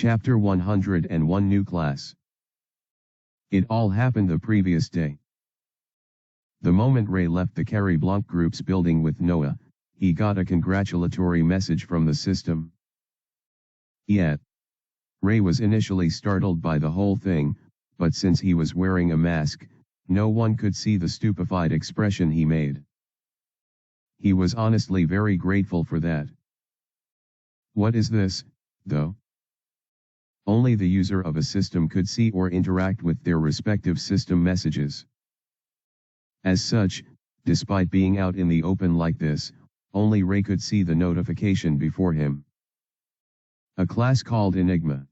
Chapter 101 New Class. It all happened the previous day. The moment Ray left the Carrie Blanc Group's building with Noah, he got a congratulatory message from the system. Yet, Ray was initially startled by the whole thing, but since he was wearing a mask, no one could see the stupefied expression he made. He was honestly very grateful for that. What is this, though? Only the user of a system could see or interact with their respective system messages. As such, despite being out in the open like this, only Ray could see the notification before him. A class called Enigma.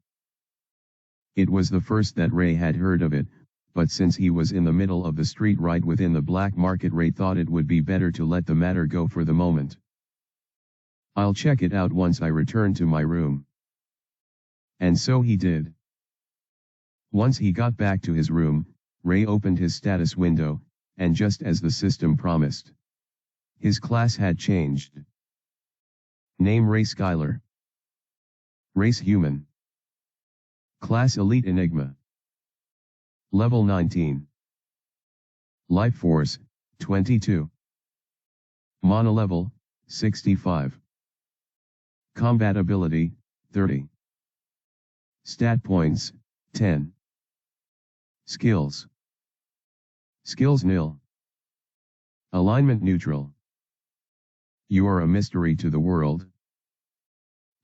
It was the first that Ray had heard of it, but since he was in the middle of the street right within the black market, Ray thought it would be better to let the matter go for the moment. I'll check it out once I return to my room. And so he did. Once he got back to his room, Ray opened his status window, and just as the system promised, his class had changed. Name Ray Skyler. Race Human. Class Elite Enigma. Level 19. Life Force, 22. Mana Level, 65. Combat Ability, 30. Stat Points, 10. Skills. Skills nil. Alignment neutral. You are a mystery to the world.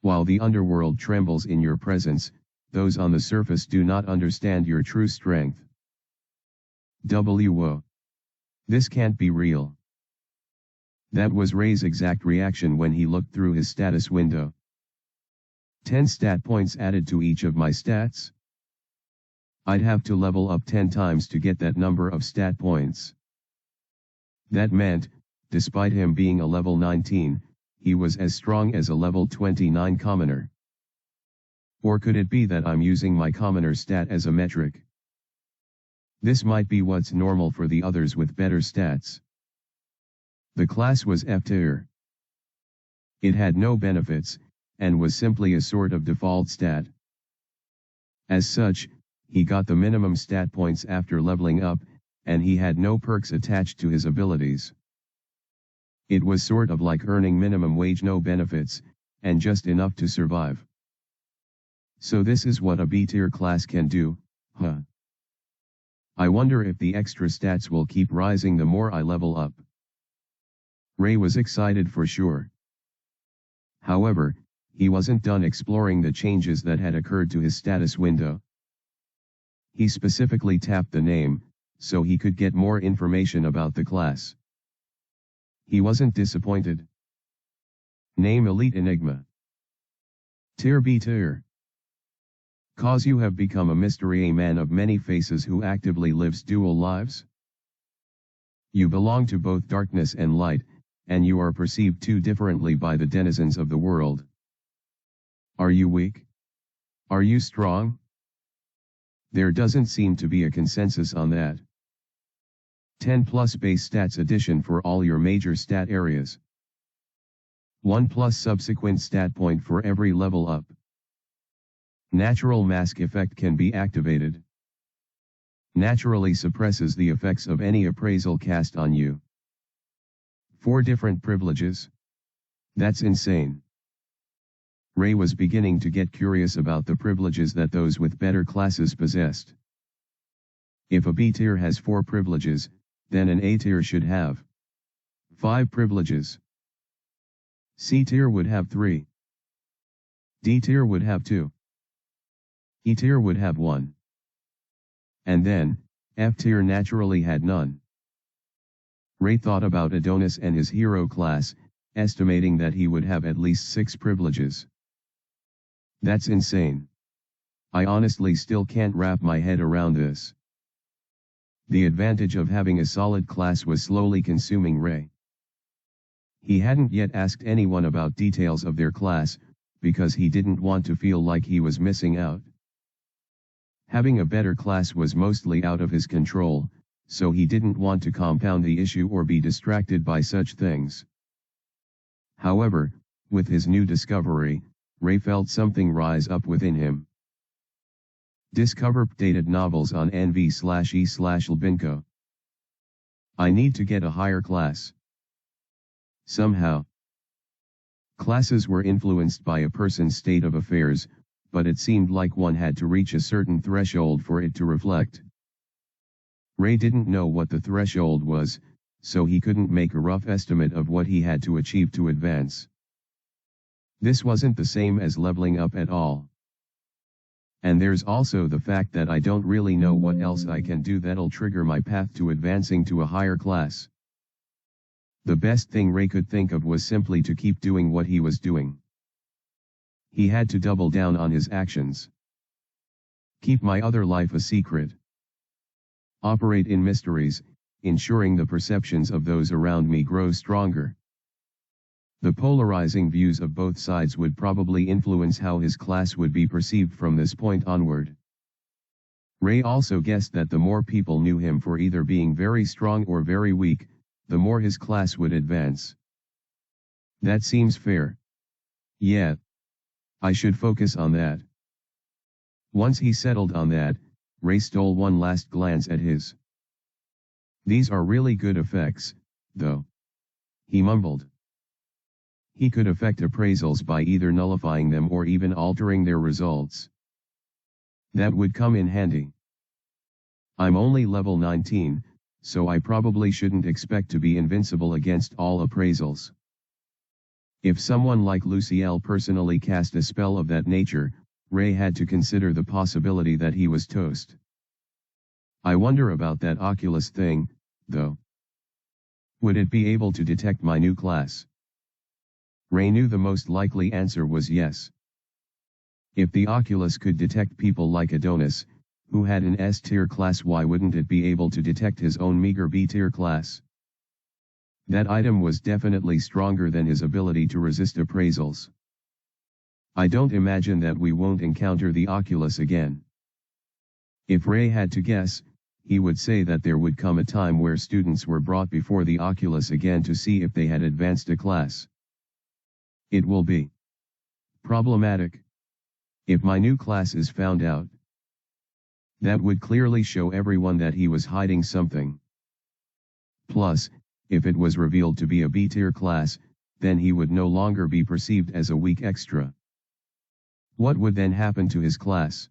While the underworld trembles in your presence, those on the surface do not understand your true strength. Whoa. This can't be real. That was Ray's exact reaction when he looked through his status window. 10 stat points added to each of my stats? I'd have to level up 10 times to get that number of stat points. That meant, despite him being a level 19, he was as strong as a level 29 commoner. Or could it be that I'm using my commoner stat as a metric? This might be what's normal for the others with better stats. The class was F tier. It had no benefits, and was simply a sort of default stat. As such, he got the minimum stat points after leveling up, and he had no perks attached to his abilities. It was sort of like earning minimum wage, no benefits, and just enough to survive. So this is what a B-tier class can do, huh? I wonder if the extra stats will keep rising the more I level up. Ray was excited for sure. However, he wasn't done exploring the changes that had occurred to his status window. He specifically tapped the name, so he could get more information about the class. He wasn't disappointed. Name Elite Enigma. Tier B tier. Cause you have become a mystery, a man of many faces who actively lives dual lives. You belong to both darkness and light, and you are perceived too differently by the denizens of the world. Are you weak? Are you strong? There doesn't seem to be a consensus on that. 10 plus base stats addition for all your major stat areas. 1 plus subsequent stat point for every level up. Natural mask effect can be activated. Naturally suppresses the effects of any appraisal cast on you. 4 different privileges. That's insane. Ray was beginning to get curious about the privileges that those with better classes possessed. If a B tier has 4 privileges, then an A tier should have 5 privileges. C tier would have 3. D tier would have 2. E tier would have 1. And then, F tier naturally had none. Ray thought about Adonis and his hero class, estimating that he would have at least 6 privileges. That's insane. I honestly still can't wrap my head around this. The advantage of having a solid class was slowly consuming Ray. He hadn't yet asked anyone about details of their class, because he didn't want to feel like he was missing out. Having a better class was mostly out of his control, so he didn't want to compound the issue or be distracted by such things. However, with his new discovery, Ray felt something rise up within him. Discover updated novels on nv/e/lbinco. I need to get a higher class. Somehow. Classes were influenced by a person's state of affairs, but it seemed like one had to reach a certain threshold for it to reflect. Ray didn't know what the threshold was, so he couldn't make a rough estimate of what he had to achieve to advance. This wasn't the same as leveling up at all. And there's also the fact that I don't really know what else I can do that'll trigger my path to advancing to a higher class. The best thing Ray could think of was simply to keep doing what he was doing. He had to double down on his actions. Keep my other life a secret. Operate in mysteries, ensuring the perceptions of those around me grow stronger. The polarizing views of both sides would probably influence how his class would be perceived from this point onward. Ray also guessed that the more people knew him for either being very strong or very weak, the more his class would advance. That seems fair. Yeah. I should focus on that. Once he settled on that, Ray stole one last glance at his. These are really good effects, though. He mumbled. He could affect appraisals by either nullifying them or even altering their results. That would come in handy. I'm only level 19, so I probably shouldn't expect to be invincible against all appraisals. If someone like Luciel personally cast a spell of that nature, Ray had to consider the possibility that he was toast. I wonder about that Oculus thing, though. Would it be able to detect my new class? Ray knew the most likely answer was yes. If the Oculus could detect people like Adonis, who had an S-tier class, why wouldn't it be able to detect his own meager B-tier class? That item was definitely stronger than his ability to resist appraisals. I don't imagine that we won't encounter the Oculus again. If Ray had to guess, he would say that there would come a time where students were brought before the Oculus again to see if they had advanced a class. It will be problematic if my new class is found out. That would clearly show everyone that he was hiding something. Plus, if it was revealed to be a B-tier class, then he would no longer be perceived as a weak extra. What would then happen to his class?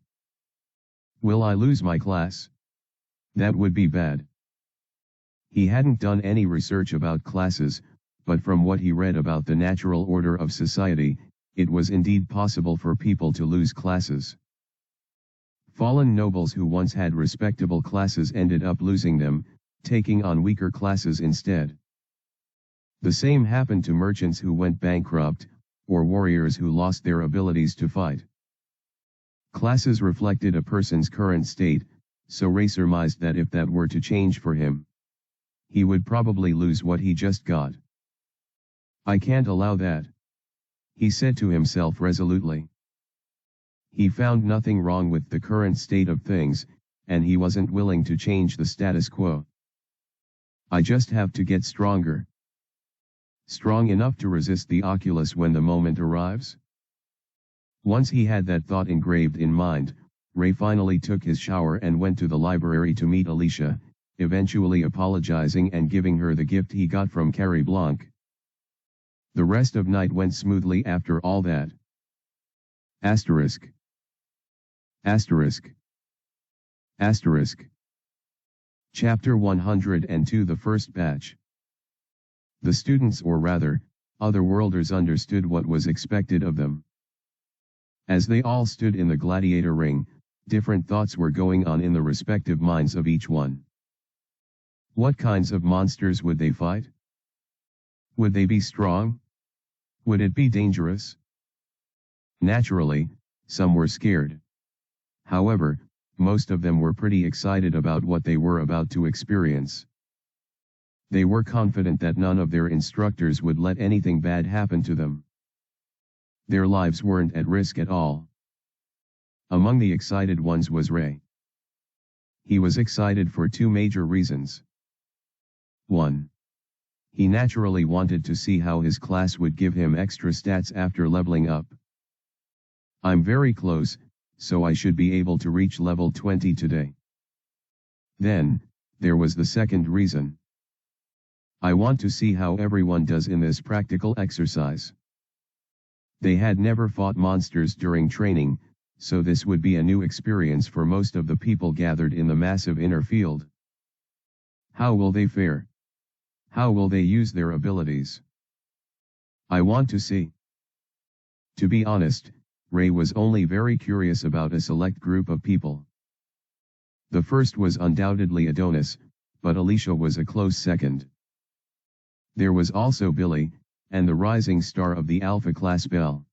Will I lose my class? That would be bad. He hadn't done any research about classes, but from what he read about the natural order of society, it was indeed possible for people to lose classes. Fallen nobles who once had respectable classes ended up losing them, taking on weaker classes instead. The same happened to merchants who went bankrupt, or warriors who lost their abilities to fight. Classes reflected a person's current state, so Ray surmised that if that were to change for him, he would probably lose what he just got. I can't allow that, he said to himself resolutely. He found nothing wrong with the current state of things, and he wasn't willing to change the status quo. I just have to get stronger. Strong enough to resist the Oculus when the moment arrives? Once he had that thought engraved in mind, Ray finally took his shower and went to the library to meet Alicia, eventually apologizing and giving her the gift he got from Carrie Blanc. The rest of night went smoothly after all that. Asterisk. Asterisk. Asterisk. Chapter 102 The First Batch. The students, or rather, otherworlders, understood what was expected of them. As they all stood in the gladiator ring, different thoughts were going on in the respective minds of each one. What kinds of monsters would they fight? Would they be strong? Would it be dangerous? Naturally, some were scared. However, most of them were pretty excited about what they were about to experience. They were confident that none of their instructors would let anything bad happen to them. Their lives weren't at risk at all. Among the excited ones was Ray. He was excited for two major reasons. 1. He naturally wanted to see how his class would give him extra stats after leveling up. I'm very close, so I should be able to reach level 20 today. Then, there was the second reason. I want to see how everyone does in this practical exercise. They had never fought monsters during training, so this would be a new experience for most of the people gathered in the massive inner field. How will they fare? How will they use their abilities? I want to see. To be honest, Ray was only very curious about a select group of people. The first was undoubtedly Adonis, but Alicia was a close second. There was also Billy, and the rising star of the Alpha class Belle.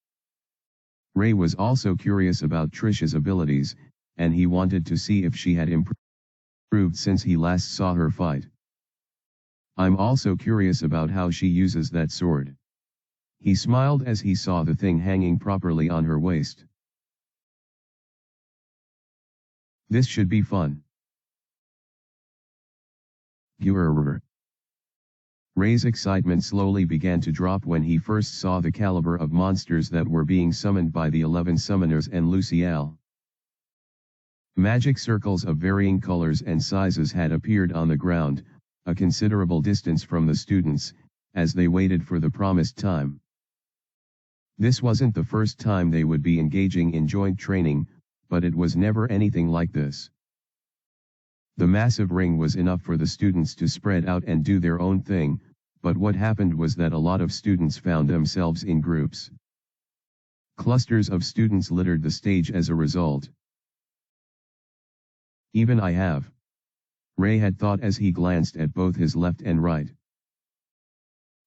Ray was also curious about Trisha's abilities, and he wanted to see if she had improved since he last saw her fight. I'm also curious about how she uses that sword. He smiled as he saw the thing hanging properly on her waist. This should be fun. Grrr. Ray's excitement slowly began to drop when he first saw the caliber of monsters that were being summoned by the 11 summoners and Lucielle. Magic circles of varying colors and sizes had appeared on the ground, a considerable distance from the students, as they waited for the promised time. This wasn't the first time they would be engaging in joint training, but it was never anything like this. The massive ring was enough for the students to spread out and do their own thing, but what happened was that a lot of students found themselves in groups. Clusters of students littered the stage as a result. Even I have. Ray had thought as he glanced at both his left and right.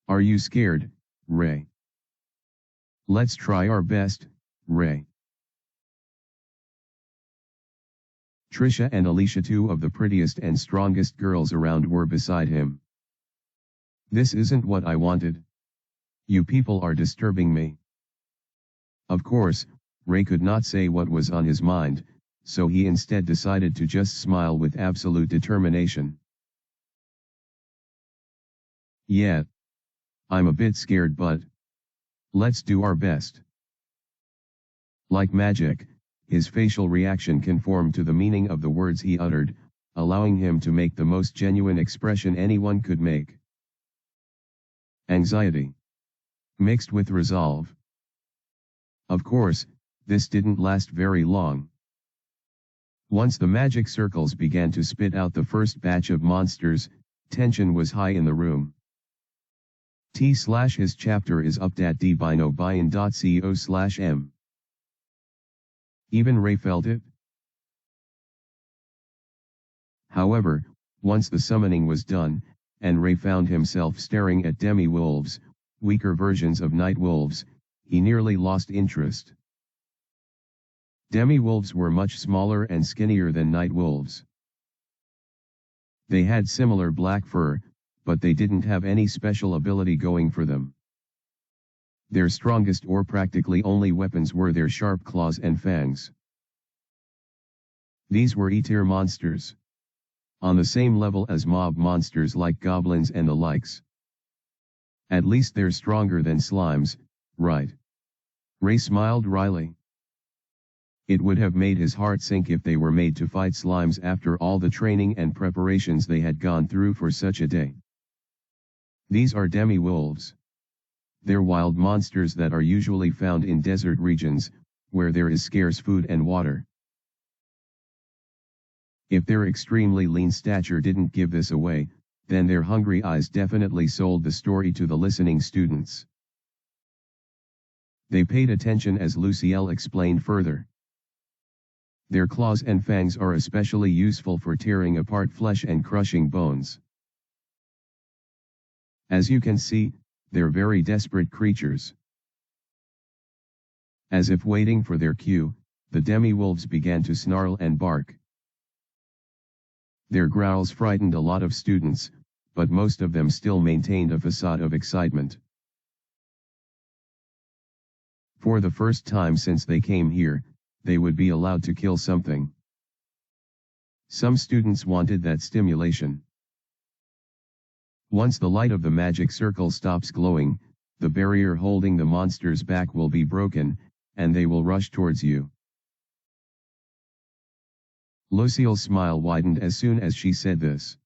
Are you scared, Ray? Let's try our best, Ray. Trisha and Alicia, two of the prettiest and strongest girls around, were beside him. This isn't what I wanted. You people are disturbing me. Of course, Ray could not say what was on his mind, so he instead decided to just smile with absolute determination. Yeah. I'm a bit scared, but let's do our best. Like magic, his facial reaction conformed to the meaning of the words he uttered, allowing him to make the most genuine expression anyone could make. Anxiety. Mixed with resolve. Of course, this didn't last very long. Once the magic circles began to spit out the first batch of monsters, tension was high in the room. His chapter is up at dbinobuyin.co/m. Even Ray felt it. However, once the summoning was done, and Ray found himself staring at demi-wolves, weaker versions of night wolves, he nearly lost interest. Demi-wolves were much smaller and skinnier than night wolves. They had similar black fur, but they didn't have any special ability going for them. Their strongest or practically only weapons were their sharp claws and fangs. These were E-tier monsters. On the same level as mob monsters like goblins and the likes. At least they're stronger than slimes, right? Ray smiled wryly. It would have made his heart sink if they were made to fight slimes after all the training and preparations they had gone through for such a day. These are demi-wolves. They're wild monsters that are usually found in desert regions, where there is scarce food and water. If their extremely lean stature didn't give this away, then their hungry eyes definitely sold the story to the listening students. They paid attention as Lucielle explained further. Their claws and fangs are especially useful for tearing apart flesh and crushing bones. As you can see, they're very desperate creatures. As if waiting for their cue, the demi-wolves began to snarl and bark. Their growls frightened a lot of students, but most of them still maintained a facade of excitement. For the first time since they came here, they would be allowed to kill something. Some students wanted that stimulation. Once the light of the magic circle stops glowing, the barrier holding the monsters back will be broken, and they will rush towards you. Lucille's smile widened as soon as she said this.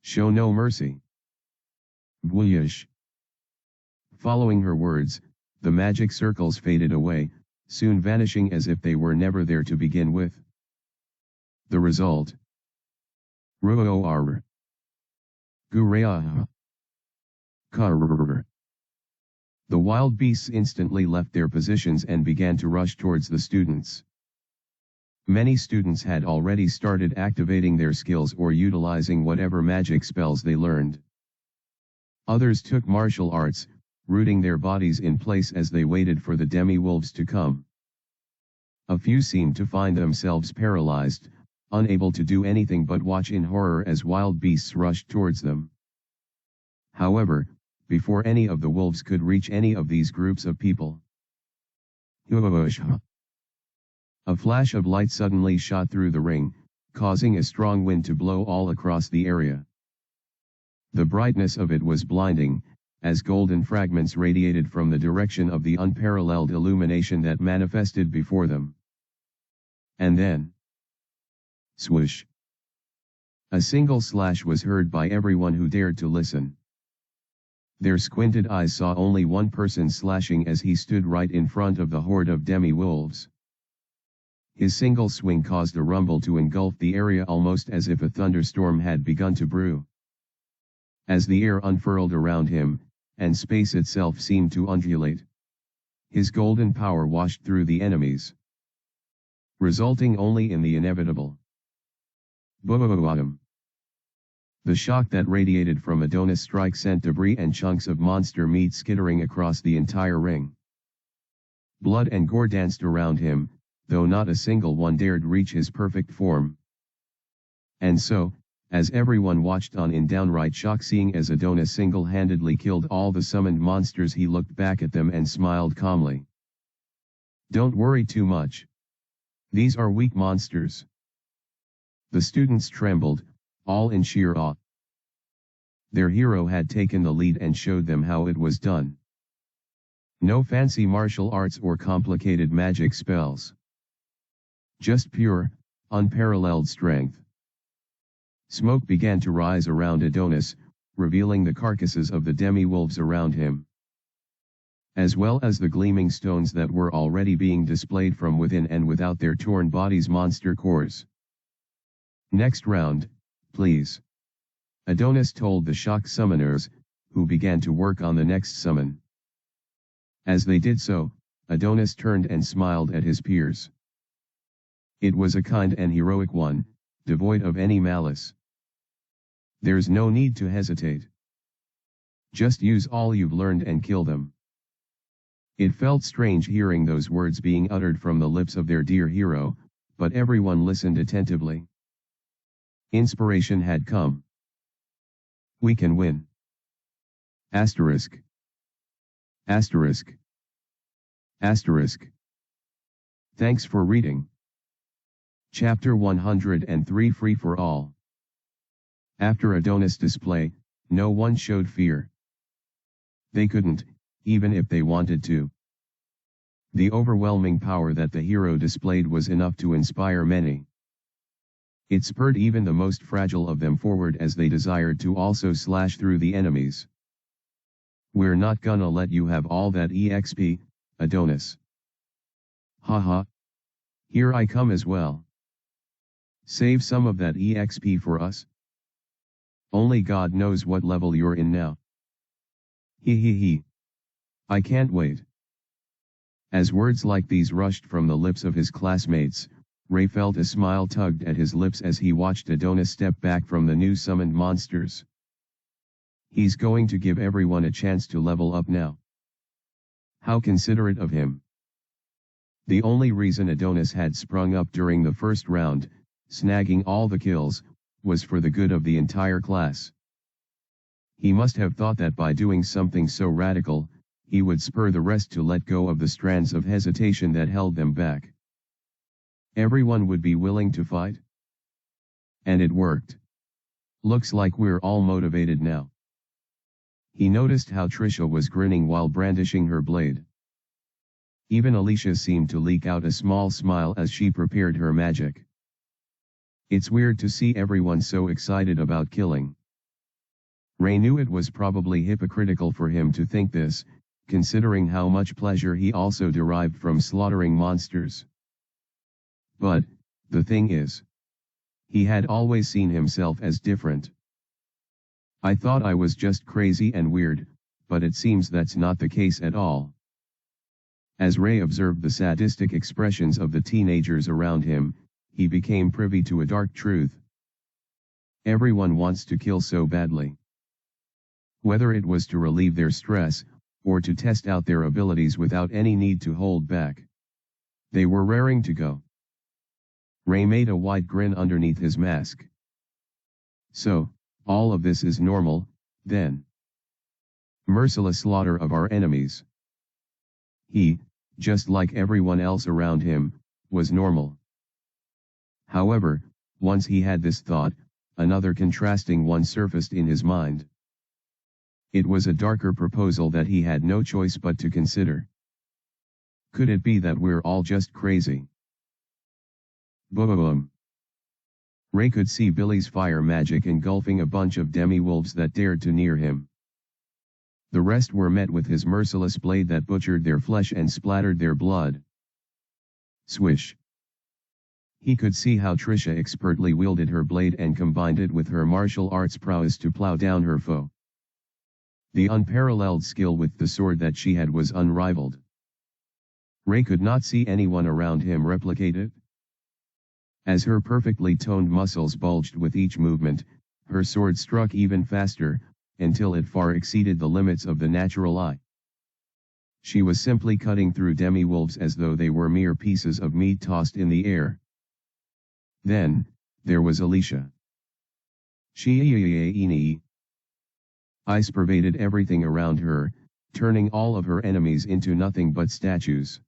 Show no mercy. Voyage. Following her words, the magic circles faded away, soon vanishing as if they were never there to begin with. The result. Roar. Guraya. Karr. The wild beasts instantly left their positions and began to rush towards the students. Many students had already started activating their skills or utilizing whatever magic spells they learned. Others took martial arts, rooting their bodies in place as they waited for the demi-wolves to come. A few seemed to find themselves paralyzed, unable to do anything but watch in horror as wild beasts rushed towards them. However, before any of the wolves could reach any of these groups of people, a flash of light suddenly shot through the ring, causing a strong wind to blow all across the area. The brightness of it was blinding, as golden fragments radiated from the direction of the unparalleled illumination that manifested before them. And then, swoosh! A single slash was heard by everyone who dared to listen. Their squinted eyes saw only one person slashing as he stood right in front of the horde of demi-wolves. His single swing caused a rumble to engulf the area almost as if a thunderstorm had begun to brew. As the air unfurled around him, and space itself seemed to undulate, his golden power washed through the enemies, resulting only in the inevitable. Boom! The shock that radiated from Adonis' strike sent debris and chunks of monster meat skittering across the entire ring. Blood and gore danced around him, though not a single one dared reach his perfect form. And so, as everyone watched on in downright shock seeing as Adonis single-handedly killed all the summoned monsters, he looked back at them and smiled calmly. Don't worry too much. These are weak monsters. The students trembled, all in sheer awe. Their hero had taken the lead and showed them how it was done. No fancy martial arts or complicated magic spells. Just pure, unparalleled strength. Smoke began to rise around Adonis, revealing the carcasses of the demi-wolves around him, as well as the gleaming stones that were already being displayed from within and without their torn bodies' monster cores. Next round, please. Adonis told the shocked summoners, who began to work on the next summon. As they did so, Adonis turned and smiled at his peers. It was a kind and heroic one, devoid of any malice. There's no need to hesitate. Just use all you've learned and kill them. It felt strange hearing those words being uttered from the lips of their dear hero, but everyone listened attentively. Inspiration had come. We can win. Asterisk. Asterisk. Asterisk. Thanks for reading. Chapter 103 Free for All. After Adonis' display, no one showed fear. They couldn't, even if they wanted to. The overwhelming power that the hero displayed was enough to inspire many. It spurred even the most fragile of them forward as they desired to also slash through the enemies. We're not gonna let you have all that EXP, Adonis. Haha. Here I come as well. Save some of that EXP for us. Only God knows what level you're in now. He. I can't wait. As words like these rushed from the lips of his classmates, Ray felt a smile tugged at his lips as he watched Adonis step back from the new summoned monsters. He's going to give everyone a chance to level up now. How considerate of him. The only reason Adonis had sprung up during the first round, snagging all the kills, was for the good of the entire class. He must have thought that by doing something so radical, he would spur the rest to let go of the strands of hesitation that held them back. Everyone would be willing to fight. And it worked. Looks like we're all motivated now. He noticed how Trisha was grinning while brandishing her blade. Even Alicia seemed to leak out a small smile as she prepared her magic. It's weird to see everyone so excited about killing. Ray knew it was probably hypocritical for him to think this, considering how much pleasure he also derived from slaughtering monsters. But, the thing is, he had always seen himself as different. I thought I was just crazy and weird, but it seems that's not the case at all. As Ray observed the sadistic expressions of the teenagers around him, he became privy to a dark truth. Everyone wants to kill so badly. Whether it was to relieve their stress, or to test out their abilities without any need to hold back. They were raring to go. Ray made a wide grin underneath his mask. So, all of this is normal, then. Merciless slaughter of our enemies. He, just like everyone else around him, was normal. However, once he had this thought, another contrasting one surfaced in his mind. It was a darker proposal that he had no choice but to consider. Could it be that we're all just crazy? Boom! Ray could see Billy's fire magic engulfing a bunch of demi-wolves that dared to near him. The rest were met with his merciless blade that butchered their flesh and splattered their blood. Swish! He could see how Trisha expertly wielded her blade and combined it with her martial arts prowess to plow down her foe. The unparalleled skill with the sword that she had was unrivaled. Ray could not see anyone around him replicate it. As her perfectly toned muscles bulged with each movement, her sword struck even faster, until it far exceeded the limits of the natural eye. She was simply cutting through demi-wolves as though they were mere pieces of meat tossed in the air. Then, there was Alicia. Ice pervaded everything around her, turning all of her enemies into nothing but statues.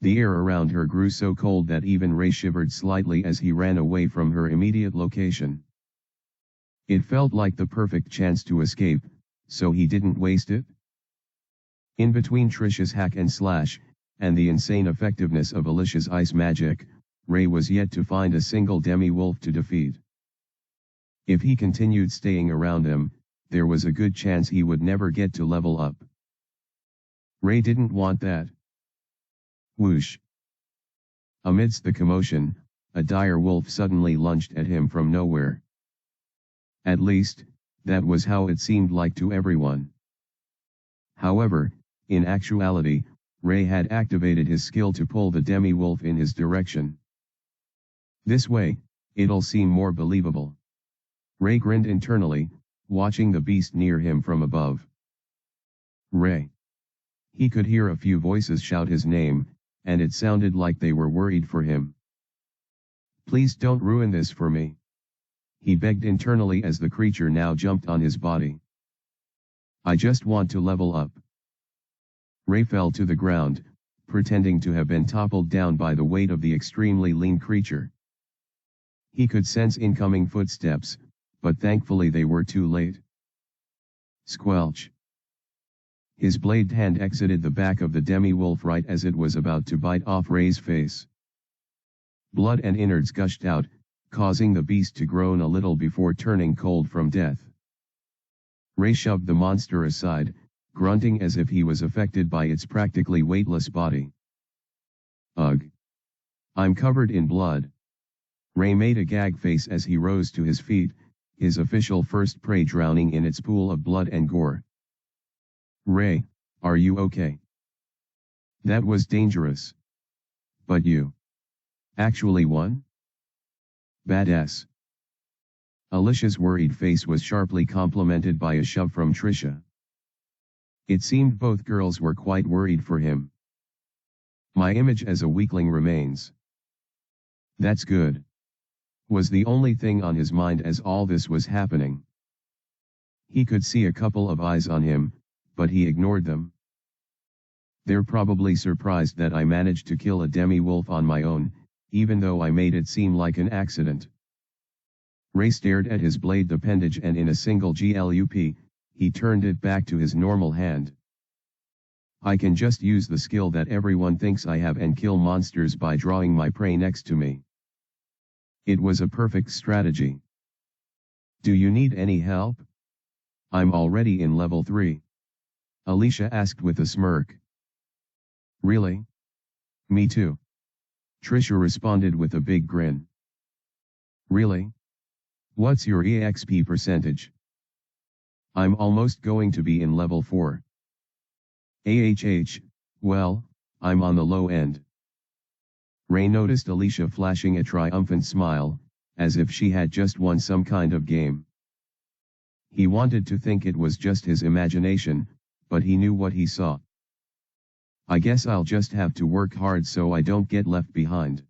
The air around her grew so cold that even Ray shivered slightly as he ran away from her immediate location. It felt like the perfect chance to escape, so he didn't waste it. In between Trisha's hack and slash, and the insane effectiveness of Alicia's ice magic, Ray was yet to find a single demi-wolf to defeat. If he continued staying around them, there was a good chance he would never get to level up. Ray didn't want that. Whoosh! Amidst the commotion, a dire wolf suddenly lunged at him from nowhere. At least, that was how it seemed like to everyone. However, in actuality, Ray had activated his skill to pull the demi-wolf in his direction. This way, it'll seem more believable. Ray grinned internally, watching the beast near him from above. Ray. He could hear a few voices shout his name, and it sounded like they were worried for him. Please don't ruin this for me. He begged internally as the creature now jumped on his body. I just want to level up. Ray fell to the ground, pretending to have been toppled down by the weight of the extremely lean creature. He could sense incoming footsteps, but thankfully they were too late. Squelch! His blade hand exited the back of the demi-wolf right as it was about to bite off Ray's face. Blood and innards gushed out, causing the beast to groan a little before turning cold from death. Ray shoved the monster aside, grunting as if he was affected by its practically weightless body. Ugh! I'm covered in blood. Ray made a gag face as he rose to his feet, his official first prey drowning in its pool of blood and gore. Ray, are you okay? That was dangerous. But you actually won? Badass. Alicia's worried face was sharply complemented by a shove from Trisha. It seemed both girls were quite worried for him. My image as a weakling remains. That's good. Was the only thing on his mind as all this was happening. He could see a couple of eyes on him, but he ignored them. They're probably surprised that I managed to kill a demi-wolf on my own, even though I made it seem like an accident. Ray stared at his blade appendage and in a single glup, he turned it back to his normal hand. I can just use the skill that everyone thinks I have and kill monsters by drawing my prey next to me. It was a perfect strategy. Do you need any help? I'm already in level 3. Alicia asked with a smirk. Really? Me too. Trisha responded with a big grin. Really? What's your EXP percentage? I'm almost going to be in level 4. Well, I'm on the low end. Ray noticed Alicia flashing a triumphant smile, as if she had just won some kind of game. He wanted to think it was just his imagination, but he knew what he saw. I guess I'll just have to work hard so I don't get left behind.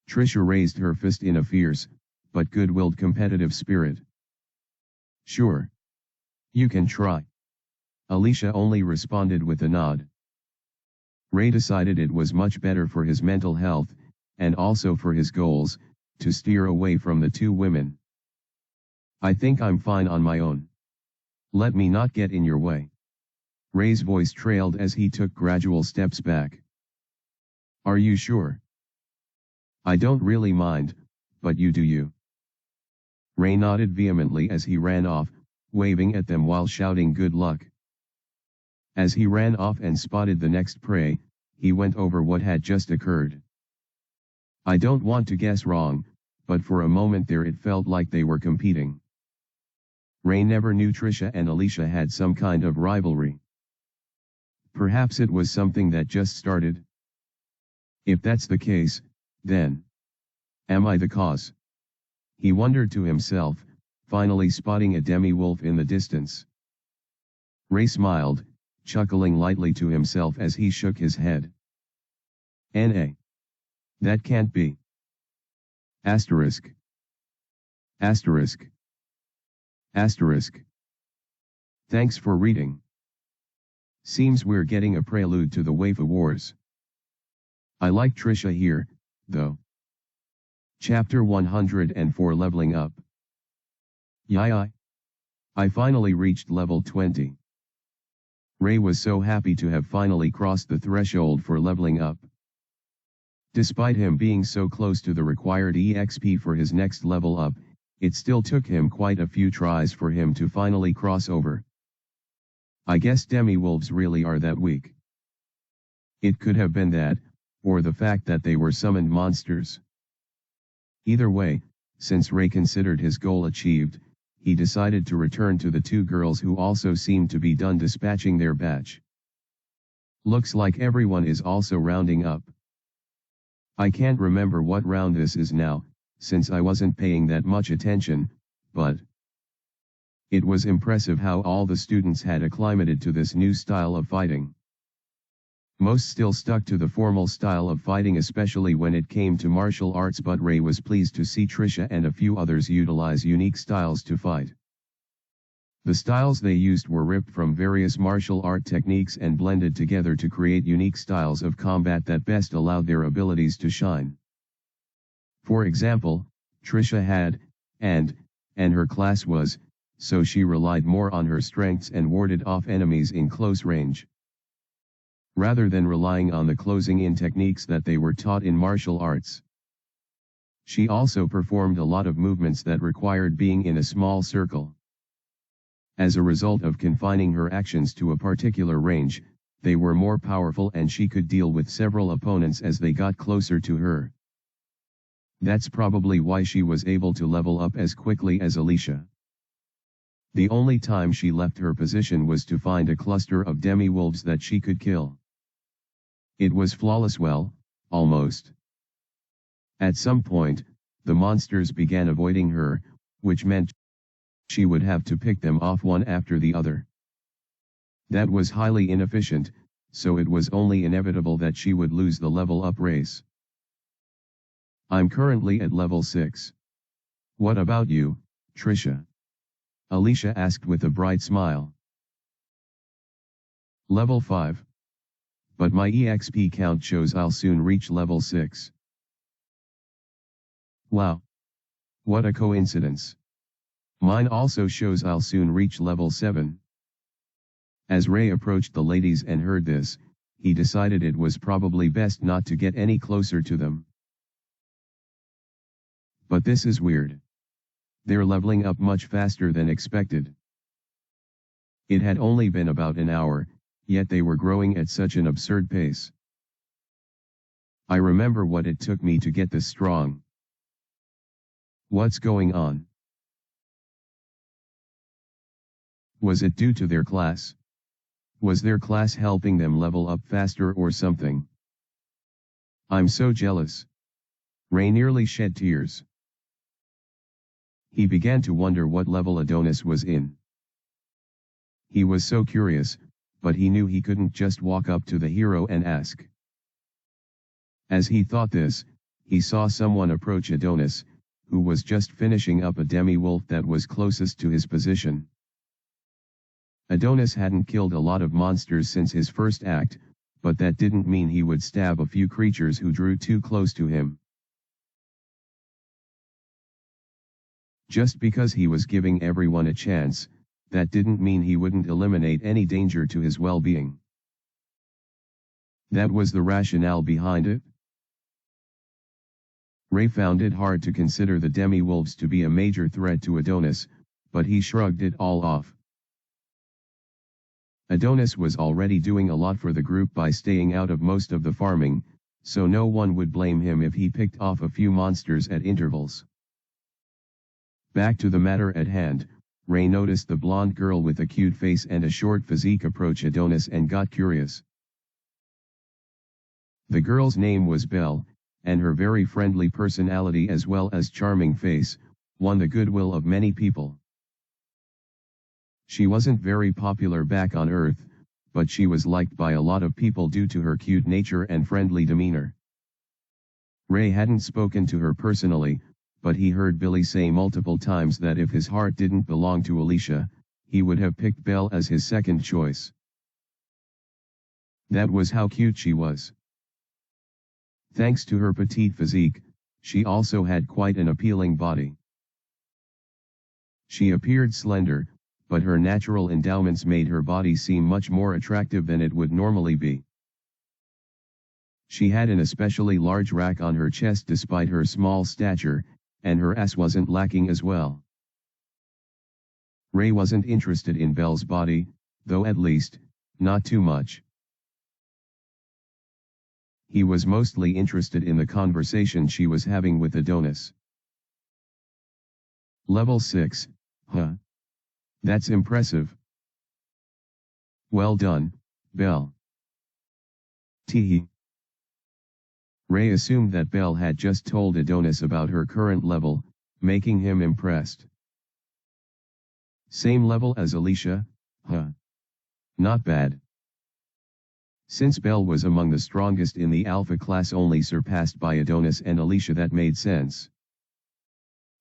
Trisha raised her fist in a fierce, but good-willed competitive spirit. Sure. You can try. Alicia only responded with a nod. Ray decided it was much better for his mental health, and also for his goals, to steer away from the two women. I think I'm fine on my own. Let me not get in your way. Ray's voice trailed as he took gradual steps back. Are you sure? I don't really mind, but you do you. Ray nodded vehemently as he ran off, waving at them while shouting good luck. As he ran off and spotted the next prey, he went over what had just occurred. I don't want to guess wrong, but for a moment there it felt like they were competing. Ray never knew Trisha and Alicia had some kind of rivalry. Perhaps it was something that just started. If that's the case, then am I the cause? He wondered to himself, finally spotting a demi-wolf in the distance. Ray smiled, chuckling lightly to himself as he shook his head. N.A. That can't be. Asterisk. Asterisk. Asterisk. Thanks for reading. Seems we're getting a prelude to the Waifu Wars. I like Trisha here, though. Chapter 104 Leveling Up. Yay! I finally reached level 20. Ray was so happy to have finally crossed the threshold for leveling up. Despite him being so close to the required EXP for his next level up, it still took him quite a few tries for him to finally cross over. I guess demi-wolves really are that weak. It could have been that, or the fact that they were summoned monsters. Either way, since Ray considered his goal achieved, he decided to return to the two girls who also seemed to be done dispatching their batch. Looks like everyone is also rounding up. I can't remember what round this is now, since I wasn't paying that much attention, but it was impressive how all the students had acclimated to this new style of fighting. Most still stuck to the formal style of fighting, especially when it came to martial arts, but Ray was pleased to see Trisha and a few others utilize unique styles to fight. The styles they used were ripped from various martial art techniques and blended together to create unique styles of combat that best allowed their abilities to shine. For example, Trisha had, and her class was, so she relied more on her strengths and warded off enemies in close range, rather than relying on the closing-in techniques that they were taught in martial arts. She also performed a lot of movements that required being in a small circle. As a result of confining her actions to a particular range, they were more powerful and she could deal with several opponents as they got closer to her. That's probably why she was able to level up as quickly as Alicia. The only time she left her position was to find a cluster of demi-wolves that she could kill. It was flawless, well, almost. At some point, the monsters began avoiding her, which meant she would have to pick them off one after the other. That was highly inefficient, so it was only inevitable that she would lose the level up race. I'm currently at level 6. What about you, Trisha? Alicia asked with a bright smile. Level 5. But my EXP count shows I'll soon reach level 6. Wow. What a coincidence. Mine also shows I'll soon reach level 7. As Ray approached the ladies and heard this, he decided it was probably best not to get any closer to them. But this is weird. They're leveling up much faster than expected. It had only been about an hour, yet they were growing at such an absurd pace. I remember what it took me to get this strong. What's going on? Was it due to their class? Was their class helping them level up faster or something? I'm so jealous. Ray nearly shed tears. He began to wonder what level Adonis was in. He was so curious, but he knew he couldn't just walk up to the hero and ask. As he thought this, he saw someone approach Adonis, who was just finishing up a demi-wolf that was closest to his position. Adonis hadn't killed a lot of monsters since his first act, but that didn't mean he would stab a few creatures who drew too close to him. Just because he was giving everyone a chance, that didn't mean he wouldn't eliminate any danger to his well-being. That was the rationale behind it. Ray found it hard to consider the demi-wolves to be a major threat to Adonis, but he shrugged it all off. Adonis was already doing a lot for the group by staying out of most of the farming, so no one would blame him if he picked off a few monsters at intervals. Back to the matter at hand, Ray noticed the blonde girl with a cute face and a short physique approach Adonis and got curious. The girl's name was Belle, and her very friendly personality as well as charming face, won the goodwill of many people. She wasn't very popular back on Earth, but she was liked by a lot of people due to her cute nature and friendly demeanor. Ray hadn't spoken to her personally, but he heard Billy say multiple times that if his heart didn't belong to Alicia, he would have picked Belle as his second choice. That was how cute she was. Thanks to her petite physique, she also had quite an appealing body. She appeared slender, but her natural endowments made her body seem much more attractive than it would normally be. She had an especially large rack on her chest despite her small stature, and her ass wasn't lacking as well. Ray wasn't interested in Belle's body, though at least, not too much. He was mostly interested in the conversation she was having with Adonis. Level 6, huh? That's impressive. Well done, Belle. Teehee. Ray assumed that Belle had just told Adonis about her current level, making him impressed. Same level as Alicia, huh? Not bad. Since Belle was among the strongest in the Alpha class, only surpassed by Adonis and Alicia, that made sense.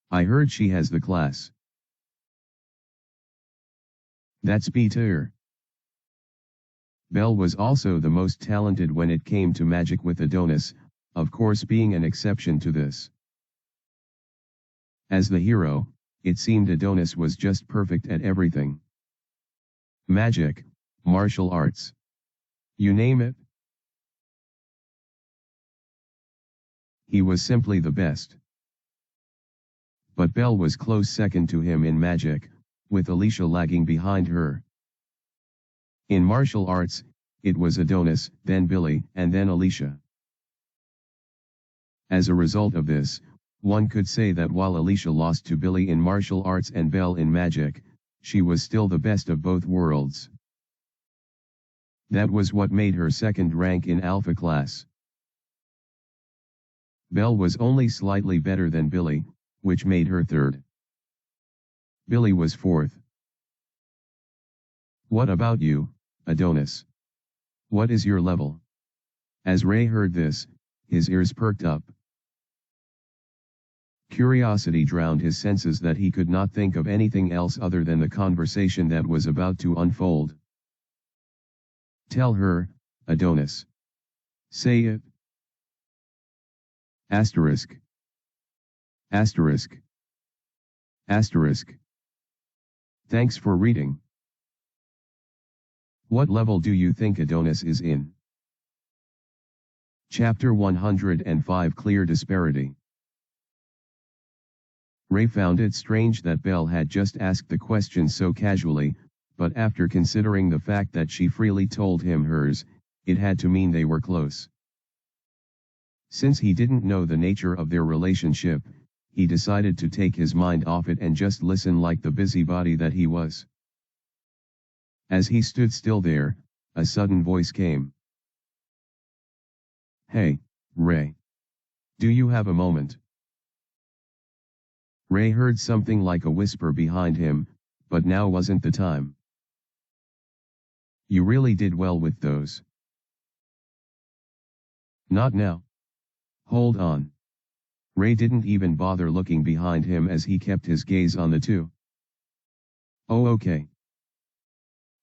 I heard she has the class. That's B-tier. Belle was also the most talented when it came to magic, with Adonis, of course, being an exception to this. As the hero, it seemed Adonis was just perfect at everything. Magic, martial arts. You name it. He was simply the best. But Belle was close second to him in magic, with Alicia lagging behind her. In martial arts, it was Adonis, then Billy, and then Alicia. As a result of this, one could say that while Alicia lost to Billy in martial arts and Belle in magic, she was still the best of both worlds. That was what made her second rank in Alpha class. Belle was only slightly better than Billy, which made her third. Billy was fourth. What about you, Adonis? What is your level? As Ray heard this, his ears perked up. Curiosity drowned his senses that he could not think of anything else other than the conversation that was about to unfold. Tell her, Adonis. Say it. Asterisk. Asterisk. Asterisk. Thanks for reading. What level do you think Adonis is in? Chapter 105, Clear Disparity. Ray found it strange that Belle had just asked the question so casually, but after considering the fact that she freely told him hers, it had to mean they were close. Since he didn't know the nature of their relationship, he decided to take his mind off it and just listen like the busybody that he was. As he stood still there, a sudden voice came. "Hey, Ray. Do you have a moment?" Ray heard something like a whisper behind him, but now wasn't the time. "You really did well with those." "Not now. Hold on." Ray didn't even bother looking behind him as he kept his gaze on the two. "Oh, okay."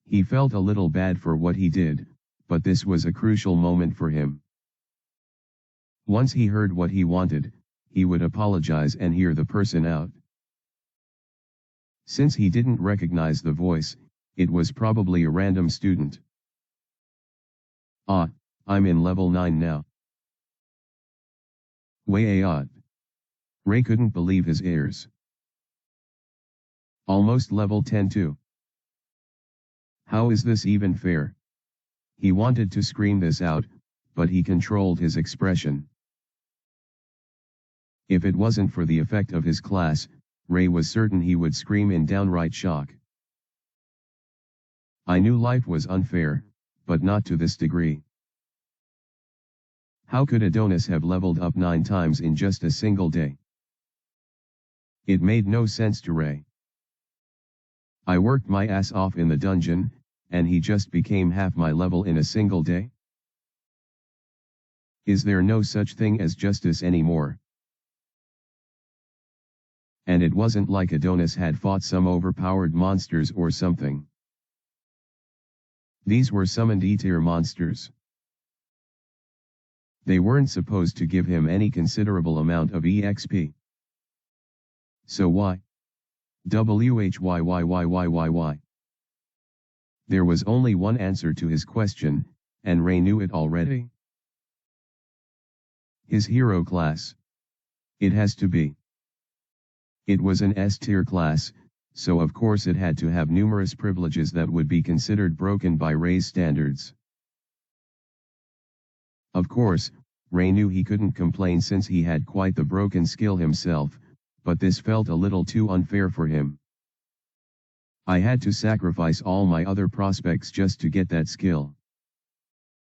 He felt a little bad for what he did, but this was a crucial moment for him. Once he heard what he wanted, he would apologize and hear the person out. Since he didn't recognize the voice, it was probably a random student. "Ah, I'm in level 9 now." "Way odd." Ray couldn't believe his ears. "Almost level 10 too. How is this even fair?" He wanted to scream this out, but he controlled his expression. If it wasn't for the effect of his class, Ray was certain he would scream in downright shock. "I knew life was unfair, but not to this degree. How could Adonis have leveled up 9 times in just a single day?" It made no sense to Ray. "I worked my ass off in the dungeon, and he just became half my level in a single day? Is there no such thing as justice anymore?" And it wasn't like Adonis had fought some overpowered monsters or something. These were summoned E-tier monsters. They weren't supposed to give him any considerable amount of EXP. So why? Why? There was only one answer to his question, and Ray knew it already. His hero class. It has to be. It was an S-tier class, so of course it had to have numerous privileges that would be considered broken by Ray's standards. Of course, Ray knew he couldn't complain since he had quite the broken skill himself, but this felt a little too unfair for him. "I had to sacrifice all my other prospects just to get that skill."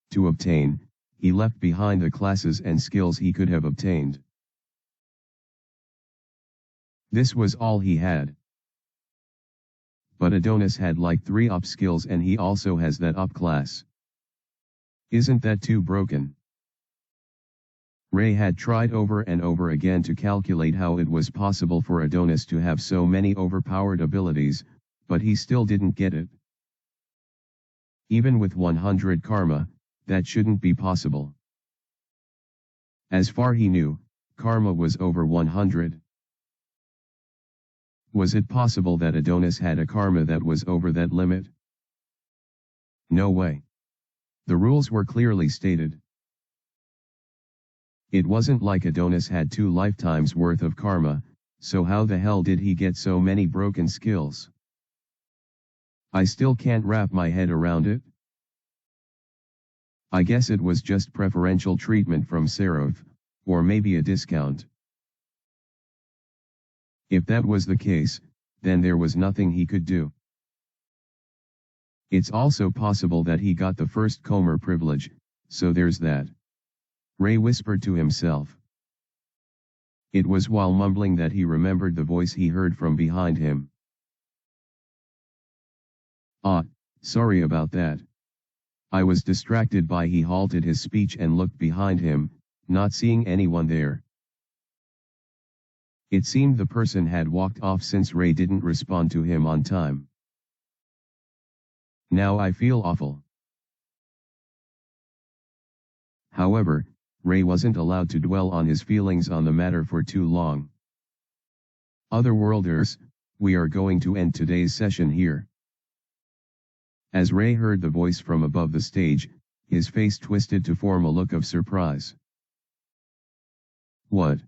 To obtain, he left behind the classes and skills he could have obtained. This was all he had. But Adonis had like 3 up skills and he also has that up class. Isn't that too broken? Ray had tried over and over again to calculate how it was possible for Adonis to have so many overpowered abilities, but he still didn't get it. Even with 100 karma, that shouldn't be possible. As far he knew, karma was over 100. Was it possible that Adonis had a karma that was over that limit? No way. The rules were clearly stated. It wasn't like Adonis had 2 lifetimes worth of karma, so how the hell did he get so many broken skills? I still can't wrap my head around it. I guess it was just preferential treatment from Seraph, or maybe a discount. If that was the case, then there was nothing he could do. It's also possible that he got the first Comer privilege, so there's that. Ray whispered to himself. It was while mumbling that he remembered the voice he heard from behind him. "Ah, sorry about that. I was distracted by." He halted his speech and looked behind him, not seeing anyone there. It seemed the person had walked off since Ray didn't respond to him on time. Now I feel awful. However, Ray wasn't allowed to dwell on his feelings on the matter for too long. Otherworlders, we are going to end today's session here. As Ray heard the voice from above the stage, his face twisted to form a look of surprise. What?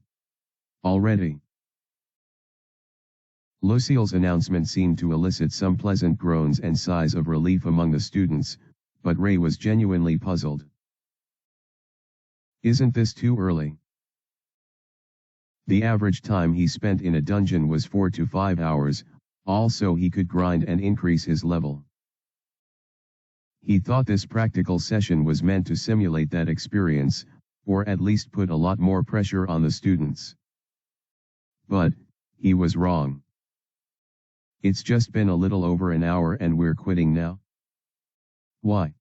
Already? Lucille's announcement seemed to elicit some pleasant groans and sighs of relief among the students, but Ray was genuinely puzzled. Isn't this too early? The average time he spent in a dungeon was 4 to 5 hours, also he could grind and increase his level. He thought this practical session was meant to simulate that experience, or at least put a lot more pressure on the students. But, he was wrong. It's just been a little over an hour and we're quitting now. Why?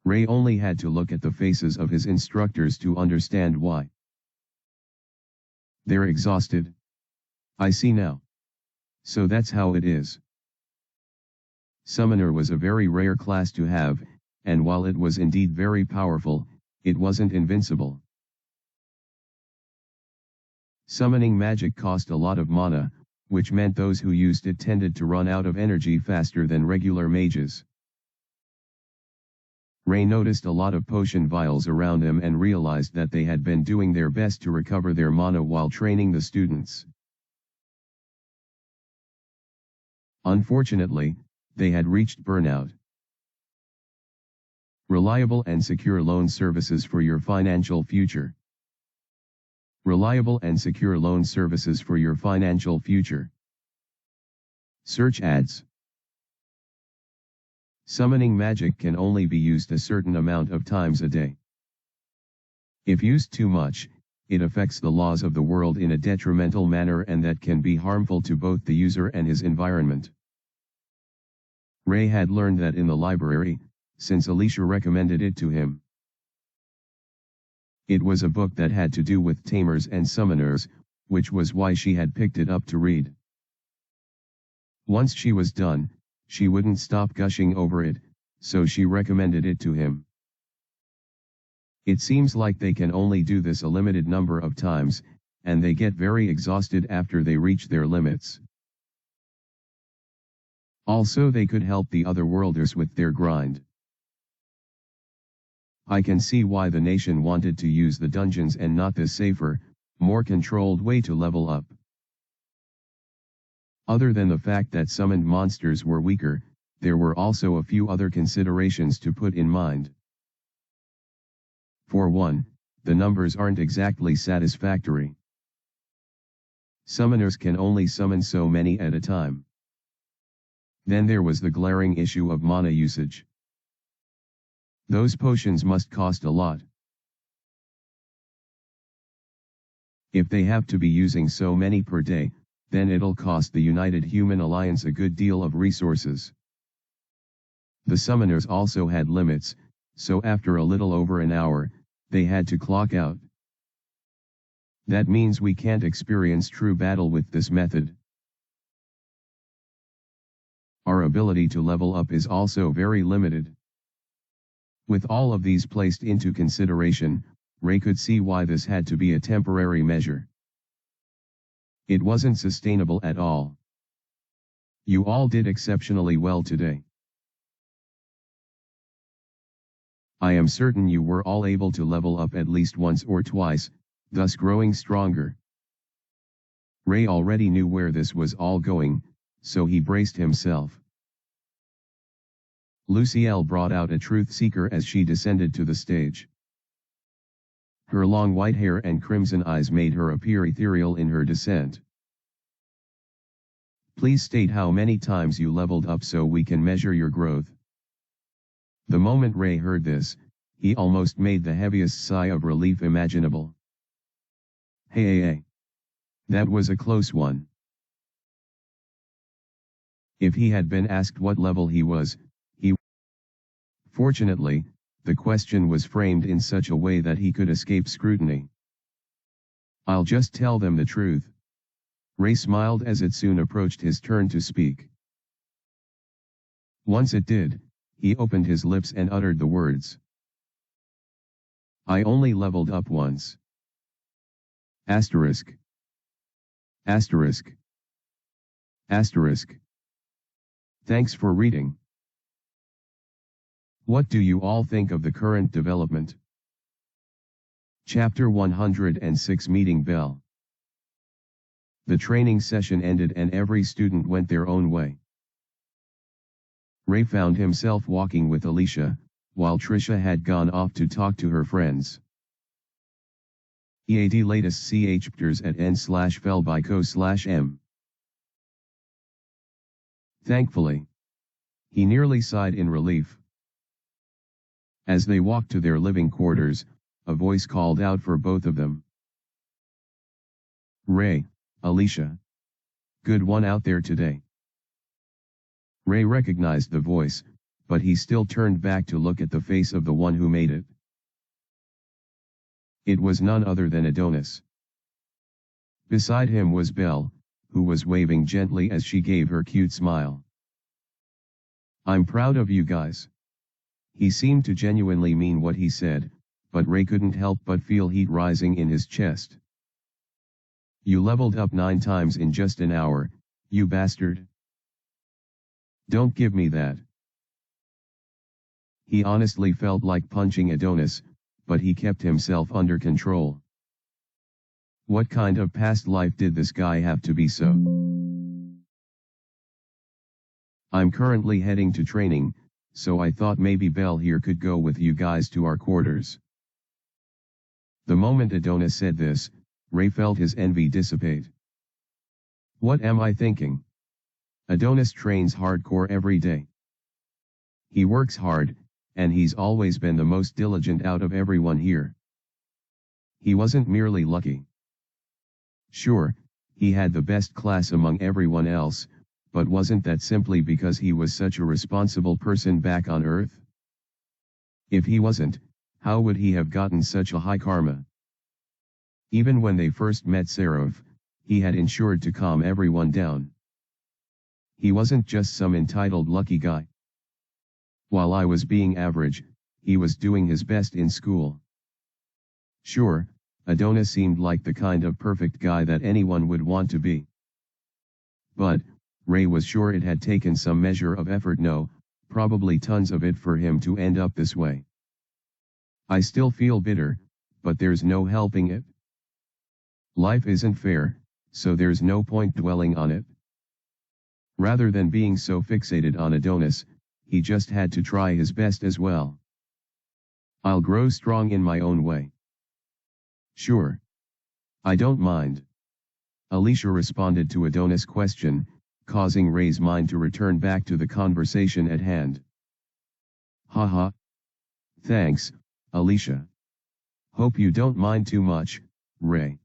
Ray only had to look at the faces of his instructors to understand why. They're exhausted. I see now. So that's how it is. Summoner was a very rare class to have, and while it was indeed very powerful, it wasn't invincible. Summoning magic cost a lot of mana, which meant those who used it tended to run out of energy faster than regular mages. Ray noticed a lot of potion vials around him and realized that they had been doing their best to recover their mana while training the students. Unfortunately, they had reached burnout. Reliable and secure loan services for your financial future. Reliable and secure loan services for your financial future. Search ads. Summoning magic can only be used a certain amount of times a day. If used too much, it affects the laws of the world in a detrimental manner, and that can be harmful to both the user and his environment. Ray had learned that in the library, since Alicia recommended it to him. It was a book that had to do with tamers and summoners, which was why she had picked it up to read. Once she was done, she wouldn't stop gushing over it, so she recommended it to him. It seems like they can only do this a limited number of times, and they get very exhausted after they reach their limits. Also, they could help the other worlders with their grind. I can see why the nation wanted to use the dungeons and not this safer, more controlled way to level up. Other than the fact that summoned monsters were weaker, there were also a few other considerations to put in mind. For one, the numbers aren't exactly satisfactory. Summoners can only summon so many at a time. Then there was the glaring issue of mana usage. Those potions must cost a lot. If they have to be using so many per day, then it'll cost the United Human Alliance a good deal of resources. The summoners also had limits, so after a little over an hour, they had to clock out. That means we can't experience true battle with this method. Our ability to level up is also very limited. With all of these placed into consideration, Ray could see why this had to be a temporary measure. It wasn't sustainable at all. You all did exceptionally well today. I am certain you were all able to level up at least once or twice, thus growing stronger. Ray already knew where this was all going, so he braced himself. Lucille brought out a truth seeker as she descended to the stage. Her long white hair and crimson eyes made her appear ethereal in her descent. Please state how many times you leveled up so we can measure your growth. The moment Ray heard this, he almost made the heaviest sigh of relief imaginable. Hey. That was a close one. If he had been asked what level he was, Fortunately, the question was framed in such a way that he could escape scrutiny. I'll just tell them the truth. Ray smiled as it soon approached his turn to speak. Once it did, he opened his lips and uttered the words. I only leveled up once. Asterisk. Asterisk. Asterisk. Thanks for reading. What do you all think of the current development? Chapter 106 Meeting Bell. The training session ended and every student went their own way. Ray found himself walking with Alicia, while Trisha had gone off to talk to her friends. EAD latest ch pters at n/fel by co/m. Thankfully. He nearly sighed in relief. As they walked to their living quarters, a voice called out for both of them. Ray, Alicia. Good one out there today. Ray recognized the voice, but he still turned back to look at the face of the one who made it. It was none other than Adonis. Beside him was Belle, who was waving gently as she gave her cute smile. I'm proud of you guys. He seemed to genuinely mean what he said, but Ray couldn't help but feel heat rising in his chest. You leveled up 9 times in just an hour, you bastard. Don't give me that. He honestly felt like punching Adonis, but he kept himself under control. What kind of past life did this guy have to be so? I'm currently heading to training, so I thought maybe Belle here could go with you guys to our quarters. The moment Adonis said this, Ray felt his envy dissipate. What am I thinking? Adonis trains hardcore every day. He works hard, and he's always been the most diligent out of everyone here. He wasn't merely lucky. Sure, he had the best class among everyone else, but wasn't that simply because he was such a responsible person back on Earth? If he wasn't, how would he have gotten such a high karma? Even when they first met Seraph, he had ensured to calm everyone down. He wasn't just some entitled lucky guy. While I was being average, he was doing his best in school. Sure, Adonis seemed like the kind of perfect guy that anyone would want to be. But, Ray was sure it had taken some measure of effort, no, probably tons of it, for him to end up this way. I still feel bitter, but there's no helping it. Life isn't fair, so there's no point dwelling on it. Rather than being so fixated on Adonis, he just had to try his best as well. I'll grow strong in my own way. Sure. I don't mind. Alicia responded to Adonis' question, causing Ray's mind to return back to the conversation at hand. Haha. Thanks, Alicia. Hope you don't mind too much, Ray.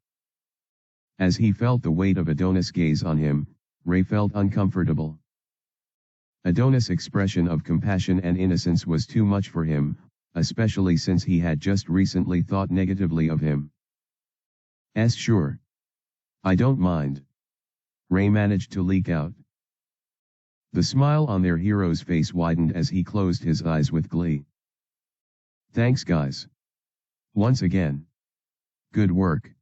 As he felt the weight of Adonis' gaze on him, Ray felt uncomfortable. Adonis' expression of compassion and innocence was too much for him, especially since he had just recently thought negatively of him. Sure. I don't mind. Ray managed to leak out. The smile on their hero's face widened as he closed his eyes with glee. Thanks guys. Once again. Good work.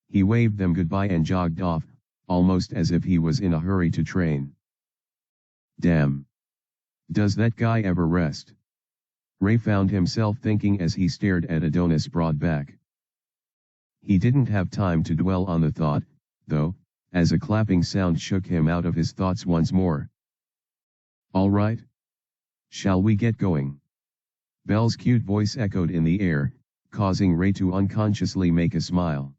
He waved them goodbye and jogged off, almost as if he was in a hurry to train. Damn. Does that guy ever rest? Ray found himself thinking as he stared at Adonis' broad back. He didn't have time to dwell on the thought, though, as a clapping sound shook him out of his thoughts once more. All right. Shall we get going? Belle's cute voice echoed in the air, causing Ray to unconsciously make a smile.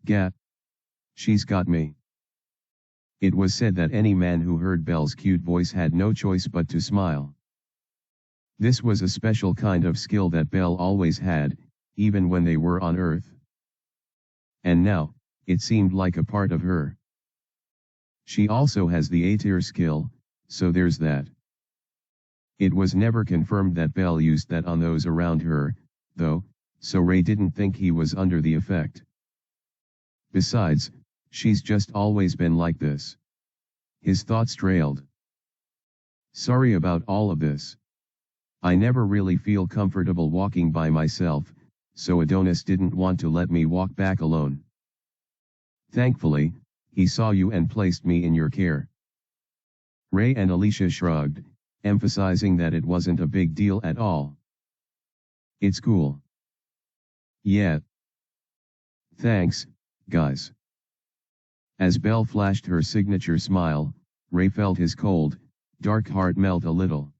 Gat. She's got me. It was said that any man who heard Belle's cute voice had no choice but to smile. This was a special kind of skill that Belle always had, even when they were on Earth. And now, it seemed like a part of her. She also has the A-tier skill, so there's that. It was never confirmed that Belle used that on those around her, though, so Ray didn't think he was under the effect. Besides, she's just always been like this. His thoughts trailed. Sorry about all of this. I never really feel comfortable walking by myself, so Adonis didn't want to let me walk back alone. Thankfully, he saw you and placed me in your care. Ray and Alicia shrugged, emphasizing that it wasn't a big deal at all. It's cool. Yeah. Thanks, guys. As Belle flashed her signature smile, Ray felt his cold, dark heart melt a little.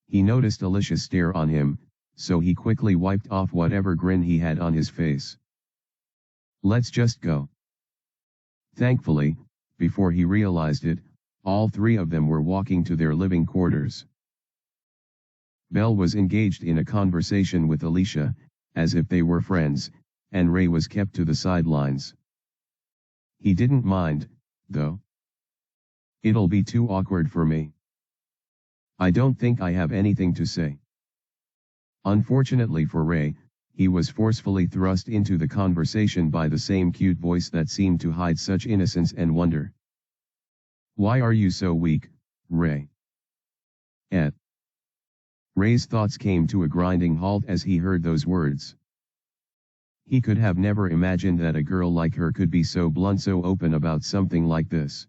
He noticed Alicia's stare on him, so he quickly wiped off whatever grin he had on his face. "Let's just go." Thankfully, before he realized it, all three of them were walking to their living quarters. Belle was engaged in a conversation with Alicia, as if they were friends, and Ray was kept to the sidelines. He didn't mind, though. "It'll be too awkward for me. I don't think I have anything to say." Unfortunately for Ray, he was forcefully thrust into the conversation by the same cute voice that seemed to hide such innocence and wonder. "Why are you so weak, Ray?" Ray's thoughts came to a grinding halt as he heard those words. He could have never imagined that a girl like her could be so blunt, so open about something like this.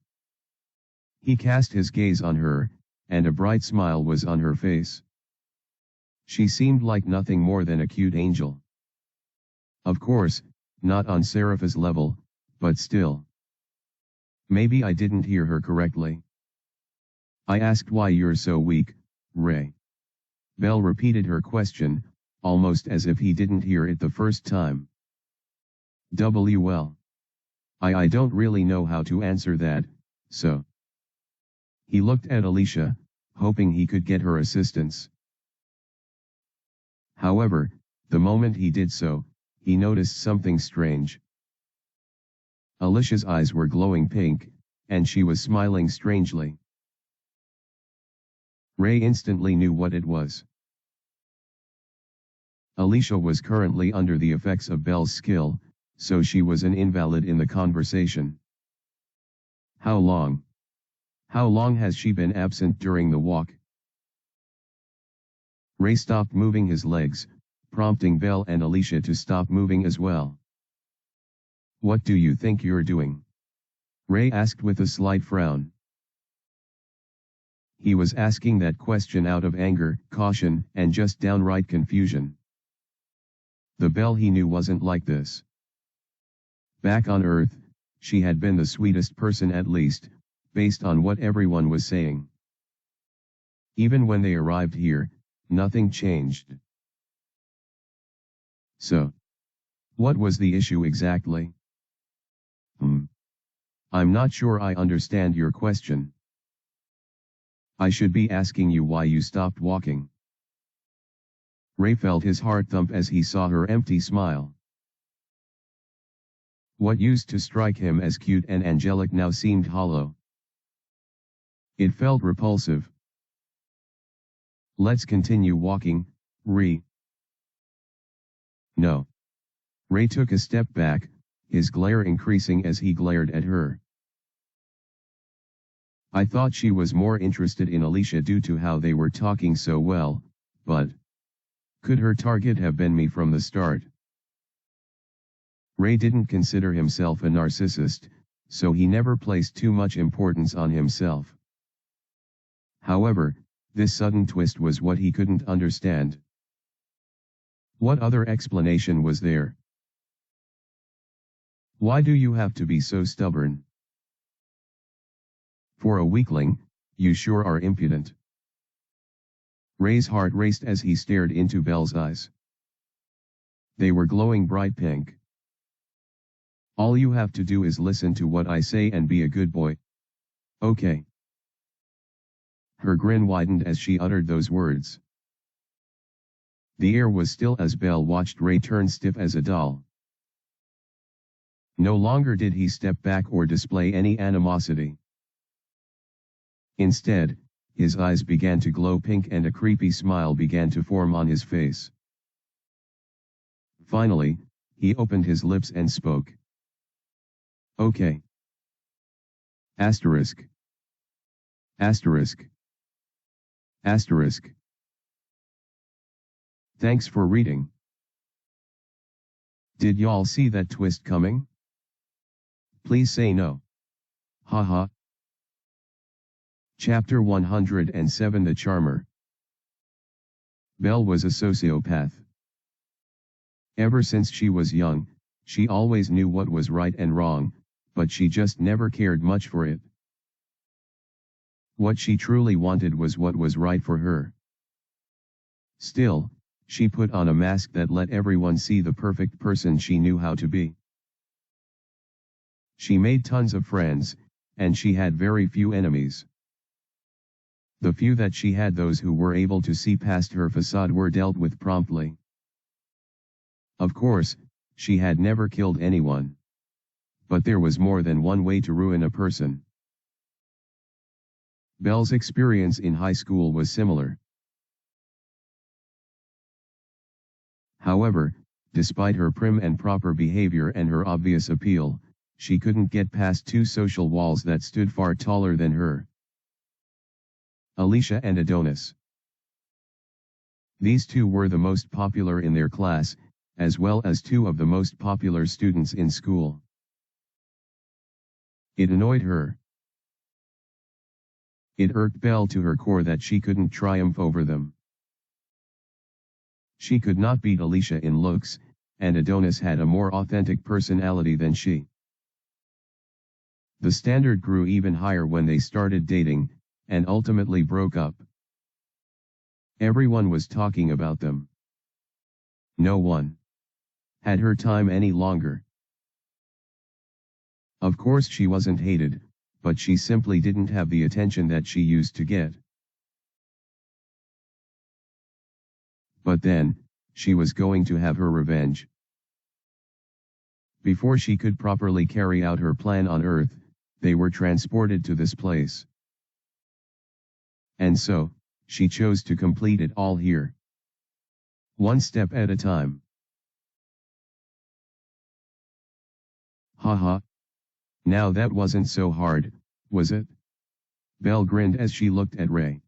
He cast his gaze on her, and a bright smile was on her face. She seemed like nothing more than a cute angel. Of course, not on Serapha's level, but still. Maybe I didn't hear her correctly. "I asked why you're so weak, Ray." Belle repeated her question, almost as if he didn't hear it the first time. "Well. I don't really know how to answer that, so." He looked at Alicia, hoping he could get her assistance. However, the moment he did so, he noticed something strange. Alicia's eyes were glowing pink, and she was smiling strangely. Ray instantly knew what it was. Alicia was currently under the effects of Belle's skill, so she was an invalid in the conversation. How long? How long has she been absent during the walk?" Ray stopped moving his legs, prompting Belle and Alicia to stop moving as well. "What do you think you're doing?" Ray asked with a slight frown. He was asking that question out of anger, caution, and just downright confusion. The Belle he knew wasn't like this. Back on Earth, she had been the sweetest person, at least, based on what everyone was saying. Even when they arrived here, nothing changed. So, what was the issue exactly? I'm not sure I understand your question. I should be asking you why you stopped walking." Ray felt his heart thump as he saw her empty smile. What used to strike him as cute and angelic now seemed hollow. It felt repulsive. "Let's continue walking, Ray." "No." Ray took a step back, his glare increasing as he glared at her. "I thought she was more interested in Alicia due to how they were talking so well, but could her target have been me from the start?" Ray didn't consider himself a narcissist, so he never placed too much importance on himself. However, this sudden twist was what he couldn't understand. What other explanation was there? "Why do you have to be so stubborn? For a weakling, you sure are impudent." Ray's heart raced as he stared into Belle's eyes. They were glowing bright pink. "All you have to do is listen to what I say and be a good boy. Okay?" Her grin widened as she uttered those words. The air was still as Belle watched Ray turn stiff as a doll. No longer did he step back or display any animosity. Instead, his eyes began to glow pink and a creepy smile began to form on his face. Finally, he opened his lips and spoke. "Okay. Asterisk. Asterisk. Asterisk. Thanks for reading. Did y'all see that twist coming? Please say no. Haha." Chapter 107 The Charmer. Belle was a sociopath. Ever since she was young, she always knew what was right and wrong, but she just never cared much for it. What she truly wanted was what was right for her. Still, she put on a mask that let everyone see the perfect person she knew how to be. She made tons of friends, and she had very few enemies. The few that she had, those who were able to see past her facade, were dealt with promptly. Of course, she had never killed anyone. But there was more than one way to ruin a person. Belle's experience in high school was similar. However, despite her prim and proper behavior and her obvious appeal, she couldn't get past two social walls that stood far taller than her: Alicia and Adonis. These two were the most popular in their class, as well as two of the most popular students in school. It annoyed her. It irked Belle to her core that she couldn't triumph over them. She could not beat Alicia in looks, and Adonis had a more authentic personality than she. The standard grew even higher when they started dating, and ultimately broke up. Everyone was talking about them. No one had her time any longer. Of course she wasn't hated, but she simply didn't have the attention that she used to get. But then, she was going to have her revenge. Before she could properly carry out her plan on Earth, they were transported to this place. And so, she chose to complete it all here. One step at a time. Haha. Now that wasn't so hard, was it? Belle grinned as she looked at Ray.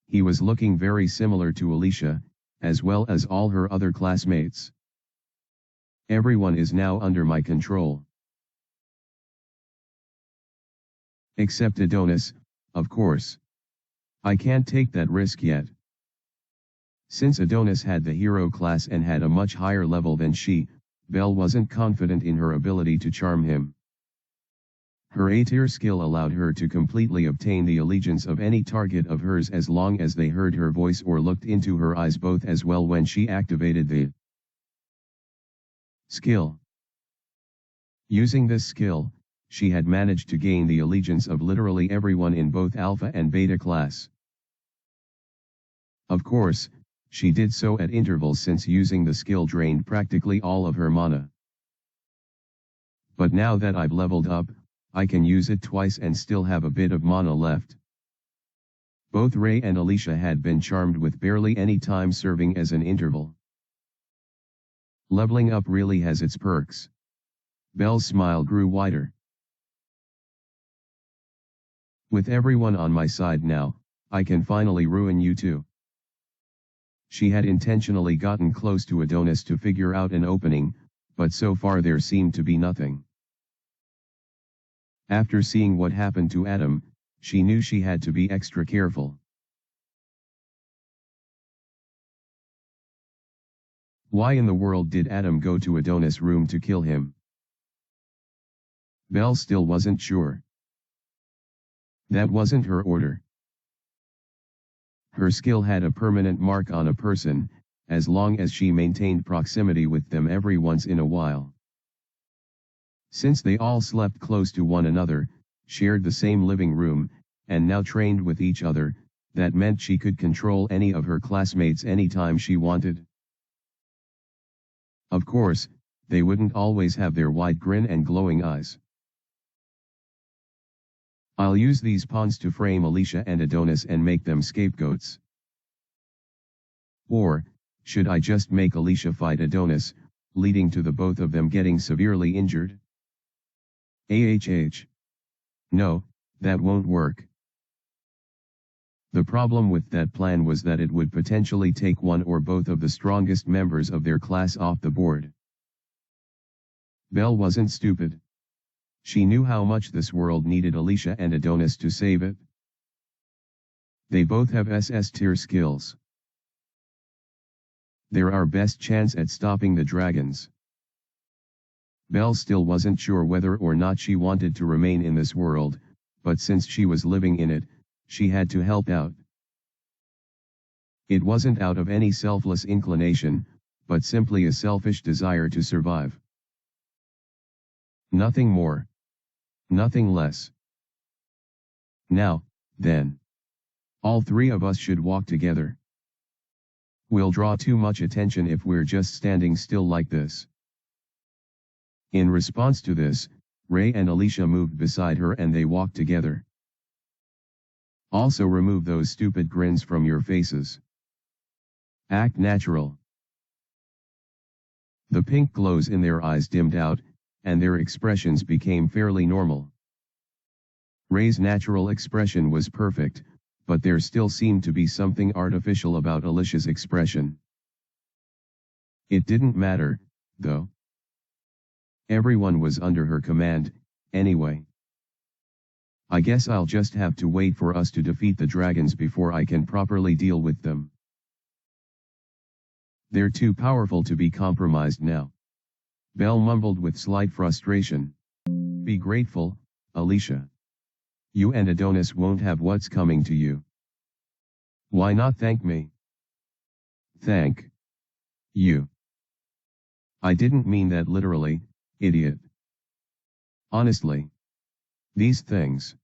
He was looking very similar to Alicia, as well as all her other classmates. Everyone is now under my control. Except Adonis, of course. I can't take that risk yet. Since Adonis had the hero class and had a much higher level than she, Belle wasn't confident in her ability to charm him. Her A-tier skill allowed her to completely obtain the allegiance of any target of hers as long as they heard her voice or looked into her eyes, both as well when she activated the skill. Using this skill, she had managed to gain the allegiance of literally everyone in both Alpha and Beta class. Of course, she did so at intervals since using the skill drained practically all of her mana. But now that I've leveled up, I can use it twice and still have a bit of mana left. Both Ray and Alicia had been charmed with barely any time serving as an interval. Leveling up really has its perks. Belle's smile grew wider. With everyone on my side now, I can finally ruin you too. She had intentionally gotten close to Adonis to figure out an opening, but so far there seemed to be nothing. After seeing what happened to Adam, she knew she had to be extra careful. Why in the world did Adam go to Adonis' room to kill him? Belle still wasn't sure. That wasn't her order. Her skill had a permanent mark on a person, as long as she maintained proximity with them every once in a while. Since they all slept close to one another, shared the same living room, and now trained with each other, that meant she could control any of her classmates anytime she wanted. Of course, they wouldn't always have their wide grin and glowing eyes. I'll use these pawns to frame Alicia and Adonis and make them scapegoats. Or, should I just make Alicia fight Adonis, leading to the both of them getting severely injured? No, that won't work. The problem with that plan was that it would potentially take one or both of the strongest members of their class off the board. Belle wasn't stupid. She knew how much this world needed Alicia and Adonis to save it. They both have SS tier skills. They're our best chance at stopping the dragons. Belle still wasn't sure whether or not she wanted to remain in this world, but since she was living in it, she had to help out. It wasn't out of any selfless inclination, but simply a selfish desire to survive. Nothing more. Nothing less. Now, then. All three of us should walk together. We'll draw too much attention if we're just standing still like this. In response to this, Ray and Alicia moved beside her and they walked together. Also remove those stupid grins from your faces. Act natural. The pink glows in their eyes dimmed out, and their expressions became fairly normal. Ray's natural expression was perfect, but there still seemed to be something artificial about Alicia's expression. It didn't matter, though. Everyone was under her command, anyway. I guess I'll just have to wait for us to defeat the dragons before I can properly deal with them. They're too powerful to be compromised now. Belle mumbled with slight frustration. Be grateful, Alicia. You and Adonis won't have what's coming to you. Why not thank me? Thank you. I didn't mean that literally, idiot. Honestly. These things.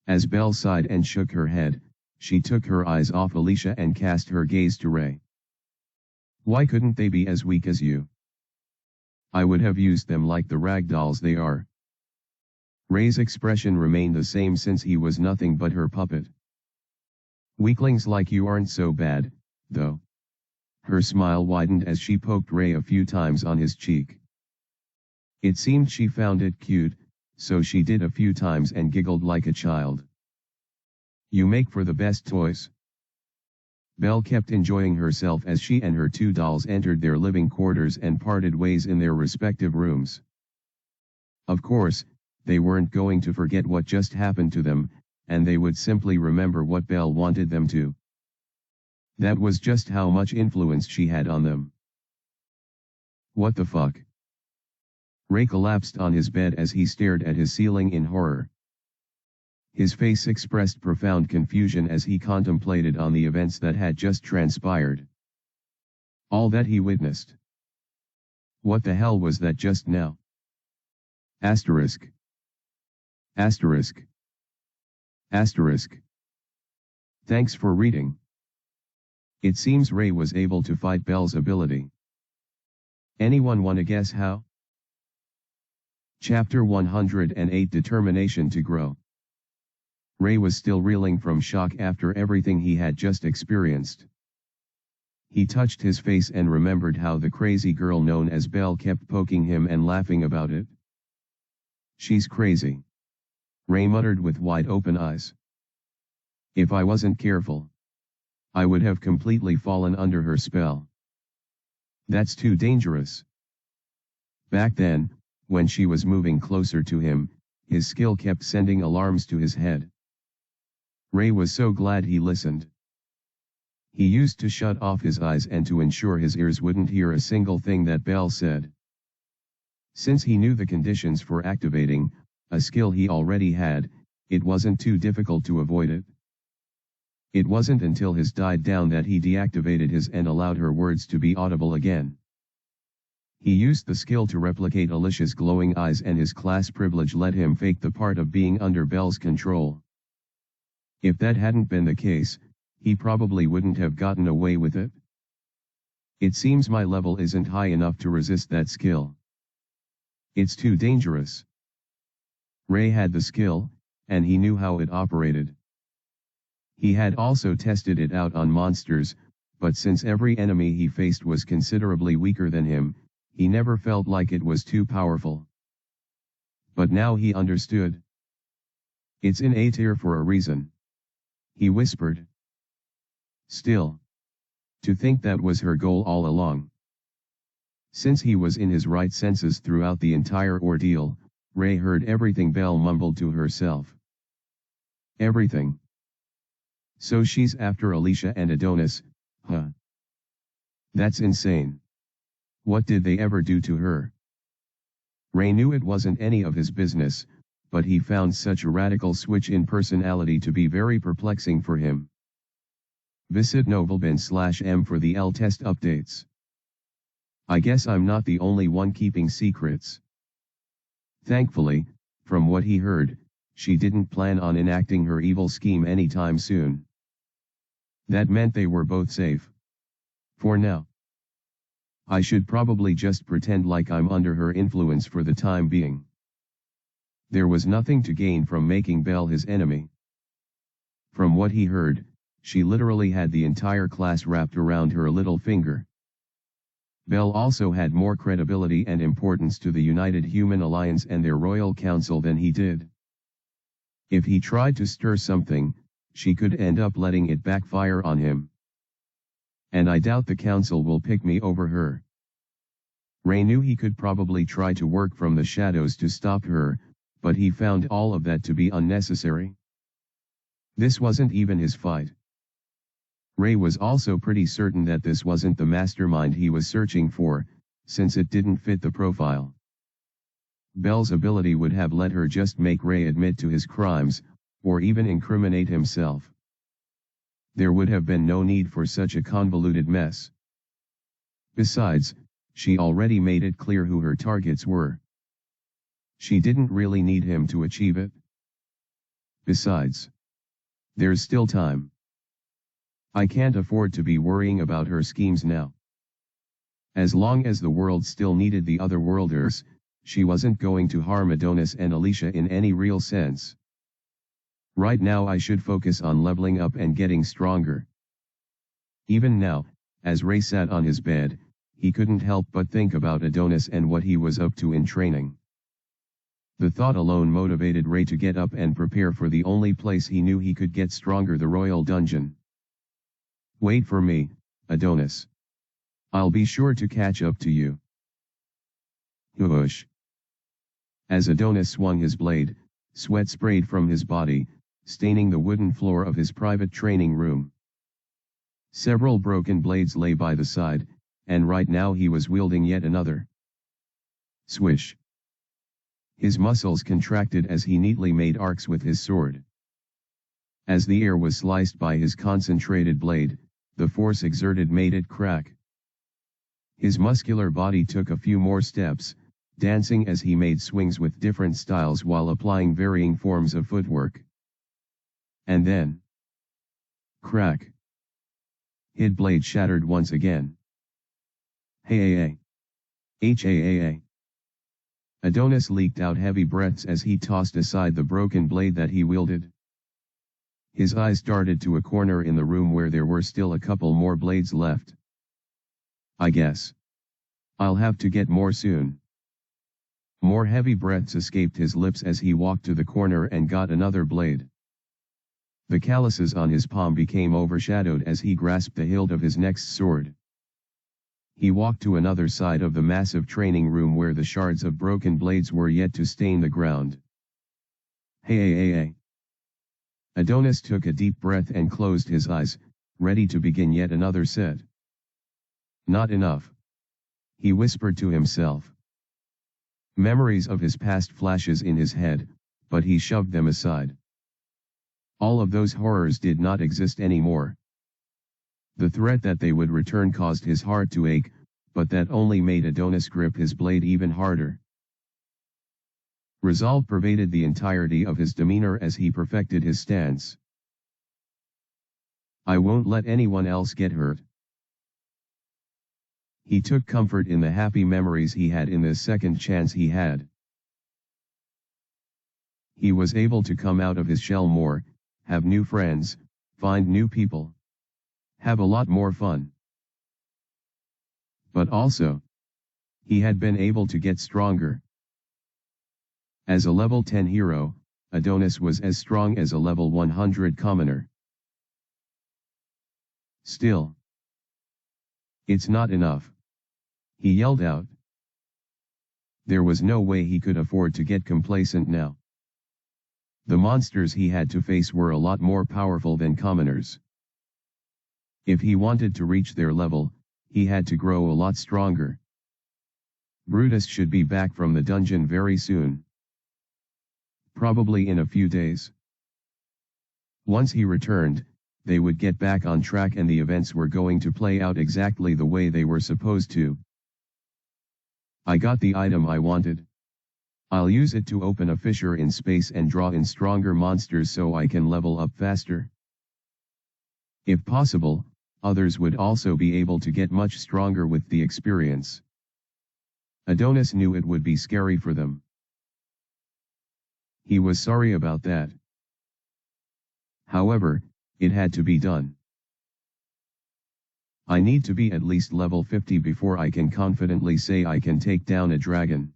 As Belle sighed and shook her head, she took her eyes off Alicia and cast her gaze to Ray. Why couldn't they be as weak as you? I would have used them like the rag dolls they are. Ray's expression remained the same since he was nothing but her puppet. Weaklings like you aren't so bad, though. Her smile widened as she poked Ray a few times on his cheek. It seemed she found it cute, so she did a few times and giggled like a child. You make for the best toys. Belle kept enjoying herself as she and her two dolls entered their living quarters and parted ways in their respective rooms. Of course, they weren't going to forget what just happened to them, and they would simply remember what Belle wanted them to. That was just how much influence she had on them. What the fuck? Ray collapsed on his bed as he stared at his ceiling in horror. His face expressed profound confusion as he contemplated on the events that had just transpired. All that he witnessed. What the hell was that just now? Asterisk. Asterisk. Asterisk. Thanks for reading. It seems Ray was able to fight Belle's ability. Anyone wanna guess how? Chapter 108 Determination to Grow. Ray was still reeling from shock after everything he had just experienced. He touched his face and remembered how the crazy girl known as Belle kept poking him and laughing about it. She's crazy. Ray muttered with wide open eyes. If I wasn't careful, I would have completely fallen under her spell. That's too dangerous. Back then, when she was moving closer to him, his skill kept sending alarms to his head. Ray was so glad he listened. He used to shut off his eyes and to ensure his ears wouldn't hear a single thing that Belle said. Since he knew the conditions for activating a skill he already had, it wasn't too difficult to avoid it. It wasn't until his died down that he deactivated his and allowed her words to be audible again. He used the skill to replicate Alicia's glowing eyes, and his class privilege let him fake the part of being under Belle's control. If that hadn't been the case, he probably wouldn't have gotten away with it. It seems my level isn't high enough to resist that skill. It's too dangerous. Ray had the skill, and he knew how it operated. He had also tested it out on monsters, but since every enemy he faced was considerably weaker than him, he never felt like it was too powerful. But now he understood. It's in A tier for a reason, he whispered. Still, to think that was her goal all along. Since he was in his right senses throughout the entire ordeal, Ray heard everything Belle mumbled to herself. Everything. So she's after Alicia and Adonis, huh? That's insane. What did they ever do to her? Ray knew it wasn't any of his business, but he found such a radical switch in personality to be very perplexing for him. Visit novelbin/m for the L test updates. I guess I'm not the only one keeping secrets. Thankfully, from what he heard, she didn't plan on enacting her evil scheme anytime soon. That meant they were both safe. For now. I should probably just pretend like I'm under her influence for the time being. There was nothing to gain from making Belle his enemy. From what he heard, she literally had the entire class wrapped around her little finger. Belle also had more credibility and importance to the United Human Alliance and their Royal Council than he did. If he tried to stir something, she could end up letting it backfire on him. And I doubt the council will pick me over her. Ray knew he could probably try to work from the shadows to stop her, but he found all of that to be unnecessary. This wasn't even his fight. Ray was also pretty certain that this wasn't the mastermind he was searching for, since it didn't fit the profile. Belle's ability would have let her just make Ray admit to his crimes, or even incriminate himself. There would have been no need for such a convoluted mess. Besides, she already made it clear who her targets were. She didn't really need him to achieve it. Besides, there's still time. I can't afford to be worrying about her schemes now. As long as the world still needed the Otherworlders, she wasn't going to harm Adonis and Alicia in any real sense. Right now I should focus on leveling up and getting stronger. Even now, as Ray sat on his bed, he couldn't help but think about Adonis and what he was up to in training. The thought alone motivated Ray to get up and prepare for the only place he knew he could get stronger, the Royal Dungeon. Wait for me, Adonis. I'll be sure to catch up to you. Whoosh. As Adonis swung his blade, sweat sprayed from his body, staining the wooden floor of his private training room. Several broken blades lay by the side, and right now he was wielding yet another. Swish. His muscles contracted as he neatly made arcs with his sword. As the air was sliced by his concentrated blade, the force exerted made it crack. His muscular body took a few more steps, dancing as he made swings with different styles while applying varying forms of footwork. And then, crack. His blade shattered once again. Hey. Adonis leaked out heavy breaths as he tossed aside the broken blade that he wielded. His eyes darted to a corner in the room where there were still a couple more blades left. I guess I'll have to get more soon. More heavy breaths escaped his lips as he walked to the corner and got another blade. The calluses on his palm became overshadowed as he grasped the hilt of his next sword. He walked to another side of the massive training room where the shards of broken blades were yet to stain the ground. Hey. Adonis took a deep breath and closed his eyes, ready to begin yet another set. Not enough. He whispered to himself. Memories of his past flashes in his head, but he shoved them aside. All of those horrors did not exist anymore. The threat that they would return caused his heart to ache, but that only made Adonis grip his blade even harder. Resolve pervaded the entirety of his demeanor as he perfected his stance. I won't let anyone else get hurt. He took comfort in the happy memories he had in this second chance he had. He was able to come out of his shell more, have new friends, find new people. Have a lot more fun. But also, he had been able to get stronger. As a level 10 hero, Adonis was as strong as a level 100 commoner. Still, it's not enough. He yelled out. There was no way he could afford to get complacent now. The monsters he had to face were a lot more powerful than commoners. If he wanted to reach their level, he had to grow a lot stronger. Brutus should be back from the dungeon very soon. Probably in a few days. Once he returned, they would get back on track and the events were going to play out exactly the way they were supposed to. I got the item I wanted. I'll use it to open a fissure in space and draw in stronger monsters so I can level up faster. If possible, others would also be able to get much stronger with the experience. Adonis knew it would be scary for them. He was sorry about that. However, it had to be done. I need to be at least level 50 before I can confidently say I can take down a dragon.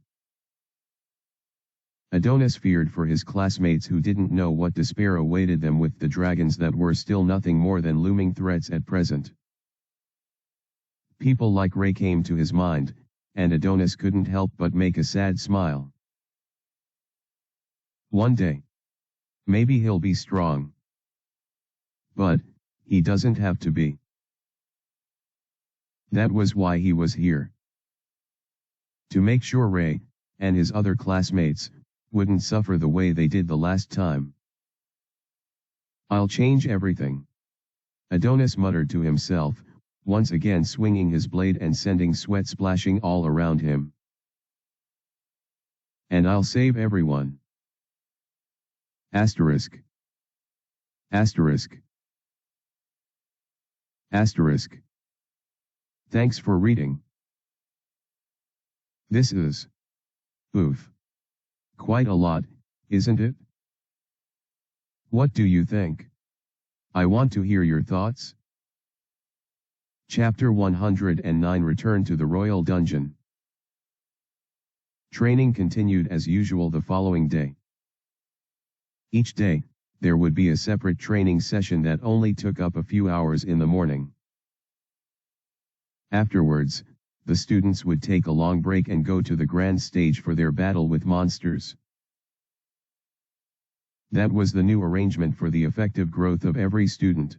Adonis feared for his classmates who didn't know what despair awaited them with the dragons that were still nothing more than looming threats at present. People like Ray came to his mind, and Adonis couldn't help but make a sad smile. One day. Maybe he'll be strong. But, he doesn't have to be. That was why he was here. To make sure Ray, and his other classmates, wouldn't suffer the way they did the last time. I'll change everything. Adonis muttered to himself, once again swinging his blade and sending sweat splashing all around him. And I'll save everyone. Asterisk. Asterisk. Asterisk. Thanks for reading. This is. Oof. Quite a lot, isn't it? What do you think? I want to hear your thoughts. Chapter 109 Return to the Royal Dungeon. Training continued as usual the following day. Each day, there would be a separate training session that only took up a few hours in the morning. Afterwards, the students would take a long break and go to the grand stage for their battle with monsters. That was the new arrangement for the effective growth of every student.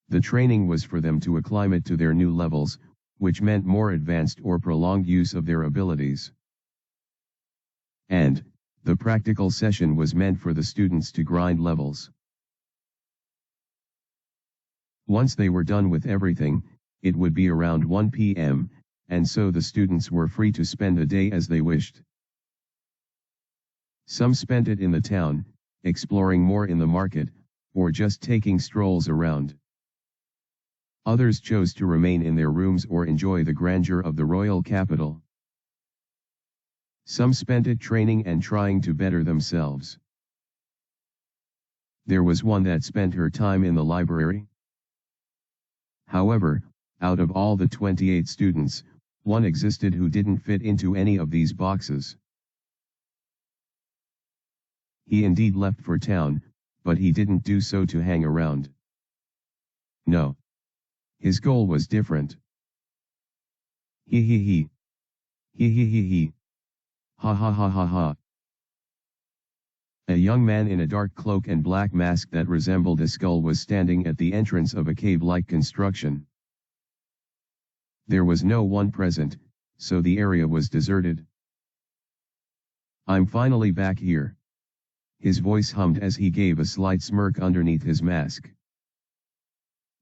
The training was for them to acclimate to their new levels, which meant more advanced or prolonged use of their abilities. And, the practical session was meant for the students to grind levels. Once they were done with everything, it would be around 1 p.m., and so the students were free to spend the day as they wished. Some spent it in the town, exploring more in the market, or just taking strolls around. Others chose to remain in their rooms or enjoy the grandeur of the royal capital. Some spent it training and trying to better themselves. There was one that spent her time in the library. However, out of all the 28 students, one existed who didn't fit into any of these boxes. He indeed left for town, but he didn't do so to hang around. No. His goal was different. He. He. Ha ha ha ha ha. A young man in a dark cloak and black mask that resembled a skull was standing at the entrance of a cave-like construction. There was no one present, so the area was deserted. I'm finally back here. His voice hummed as he gave a slight smirk underneath his mask.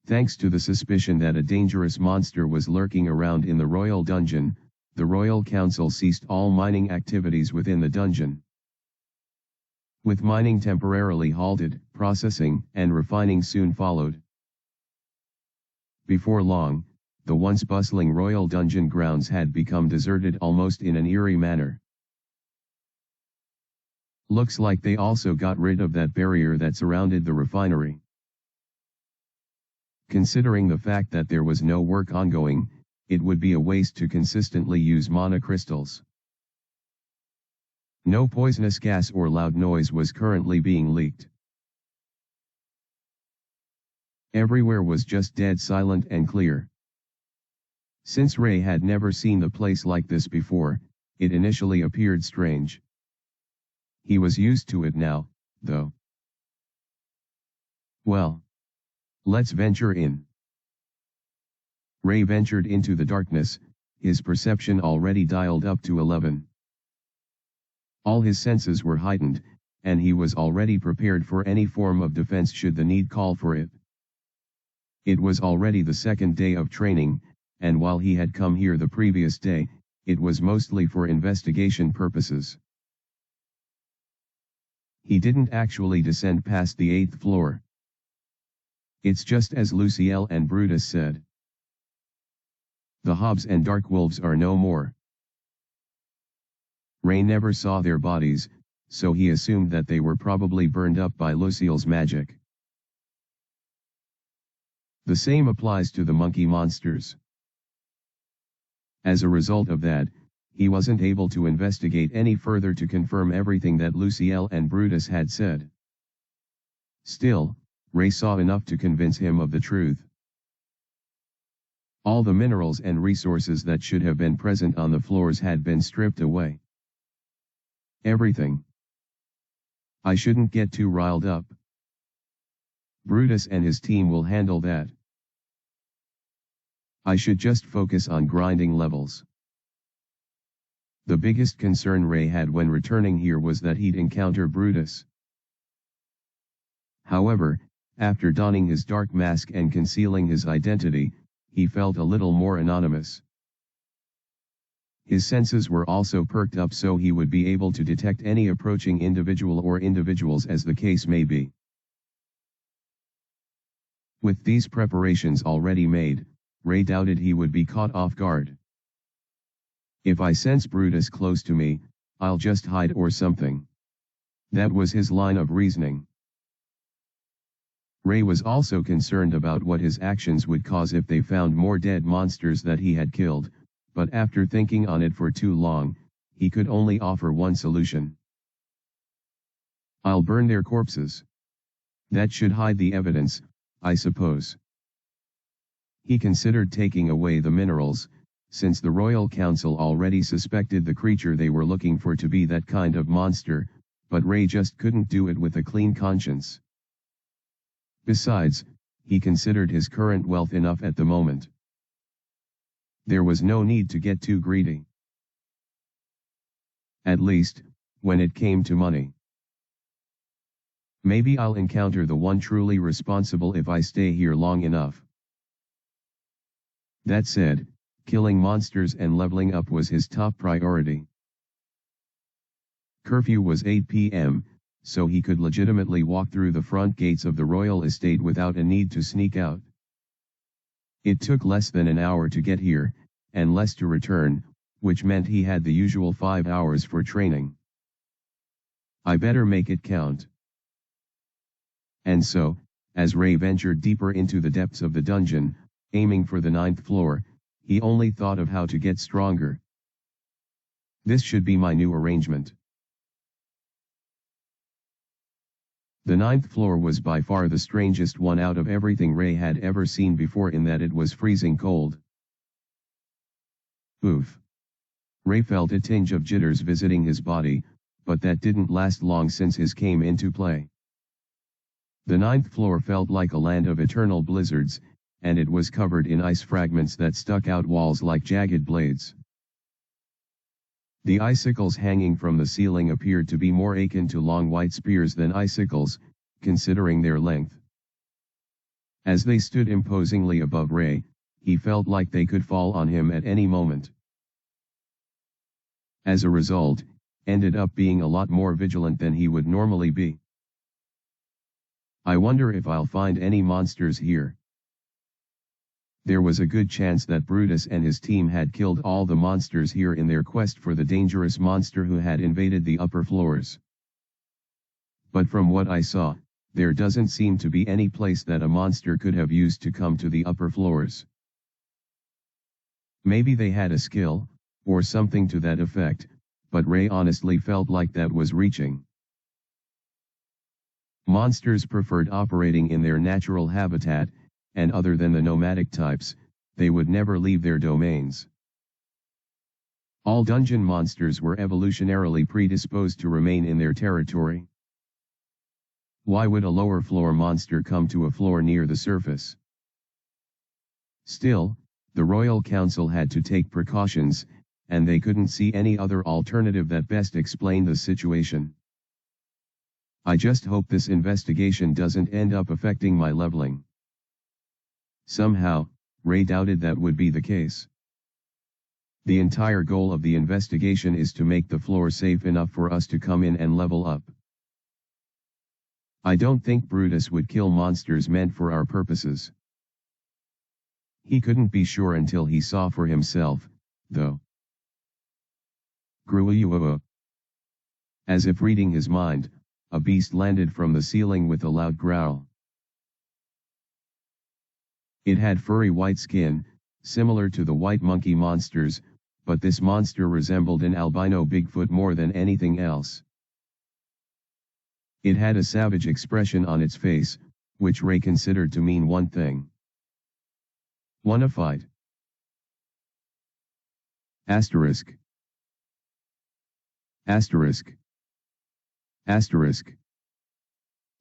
Thanks to the suspicion that a dangerous monster was lurking around in the royal dungeon, the royal council ceased all mining activities within the dungeon. With mining temporarily halted, processing and refining soon followed. Before long, the once bustling royal dungeon grounds had become deserted almost in an eerie manner. Looks like they also got rid of that barrier that surrounded the refinery. Considering the fact that there was no work ongoing, it would be a waste to consistently use monocrystals. No poisonous gas or loud noise was currently being leaked. Everywhere was just dead silent and clear. Since Ray had never seen the place like this before, it initially appeared strange. He was used to it now, though. Well, let's venture in. Ray ventured into the darkness, his perception already dialed up to 11. All his senses were heightened, and he was already prepared for any form of defense should the need call for it. It was already the second day of training, and while he had come here the previous day, it was mostly for investigation purposes. He didn't actually descend past the 8th floor. It's just as Luciel and Brutus said. The Hobbs and Dark Wolves are no more. Ray never saw their bodies, so he assumed that they were probably burned up by Luciel's magic. The same applies to the monkey monsters. As a result of that, he wasn't able to investigate any further to confirm everything that Luciel and Brutus had said. Still, Ray saw enough to convince him of the truth. All the minerals and resources that should have been present on the floors had been stripped away. Everything. I shouldn't get too riled up. Brutus and his team will handle that. I should just focus on grinding levels. The biggest concern Ray had when returning here was that he'd encounter Brutus. However, after donning his dark mask and concealing his identity, he felt a little more anonymous. His senses were also perked up so he would be able to detect any approaching individual or individuals as the case may be. With these preparations already made, Ray doubted he would be caught off guard. If I sense Brutus close to me, I'll just hide or something. That was his line of reasoning. Ray was also concerned about what his actions would cause if they found more dead monsters that he had killed, but after thinking on it for too long, he could only offer one solution. I'll burn their corpses. That should hide the evidence, I suppose. He considered taking away the minerals, since the Royal Council already suspected the creature they were looking for to be that kind of monster, but Ray just couldn't do it with a clean conscience. Besides, he considered his current wealth enough at the moment. There was no need to get too greedy. At least, when it came to money. Maybe I'll encounter the one truly responsible if I stay here long enough. That said, killing monsters and leveling up was his top priority. Curfew was 8 p.m., so he could legitimately walk through the front gates of the royal estate without a need to sneak out. It took less than an hour to get here, and less to return, which meant he had the usual 5 hours for training. I better make it count. And so, as Ray ventured deeper into the depths of the dungeon, aiming for the 9th floor, he only thought of how to get stronger. This should be my new arrangement. The 9th floor was by far the strangest one out of everything Ray had ever seen before in that it was freezing cold. Oof. Ray felt a tinge of jitters visiting his body, but that didn't last long since his came into play. The 9th floor felt like a land of eternal blizzards, and it was covered in ice fragments that stuck out walls like jagged blades. The icicles hanging from the ceiling appeared to be more akin to long white spears than icicles, considering their length. As they stood imposingly above Ray, he felt like they could fall on him at any moment. As a result, ended up being a lot more vigilant than he would normally be. I wonder if I'll find any monsters here. There was a good chance that Brutus and his team had killed all the monsters here in their quest for the dangerous monster who had invaded the upper floors. But from what I saw, there doesn't seem to be any place that a monster could have used to come to the upper floors. Maybe they had a skill, or something to that effect, but Ray honestly felt like that was reaching. Monsters preferred operating in their natural habitat, and other than the nomadic types, they would never leave their domains. All dungeon monsters were evolutionarily predisposed to remain in their territory. Why would a lower floor monster come to a floor near the surface? Still, The Royal Council had to take precautions, and they couldn't see any other alternative that best explained the situation. I just hope this investigation doesn't end up affecting my leveling. Somehow, Ray doubted that would be the case. The entire goal of the investigation is to make the floor safe enough for us to come in and level up. I don't think Brutus would kill monsters meant for our purposes. He couldn't be sure until he saw for himself, though. Gruayuaa. As if reading his mind, a beast landed from the ceiling with a loud growl. It had furry white skin, similar to the white monkey monsters, but this monster resembled an albino Bigfoot more than anything else. It had a savage expression on its face, which Ray considered to mean one thing. Wanna fight? Asterisk. Asterisk. Asterisk.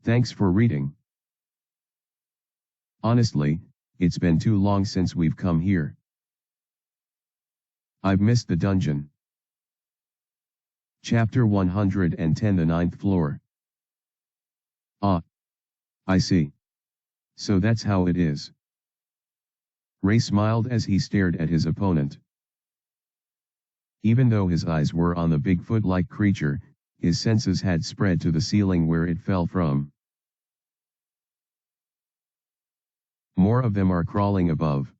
Thanks for reading. Honestly, it's been too long since we've come here. I've missed the dungeon. Chapter 110, the 9th floor. Ah. I see. So that's how it is. Ray smiled as he stared at his opponent. Even though his eyes were on the Bigfoot-like creature, his senses had spread to the ceiling where it fell from. More of them are crawling above.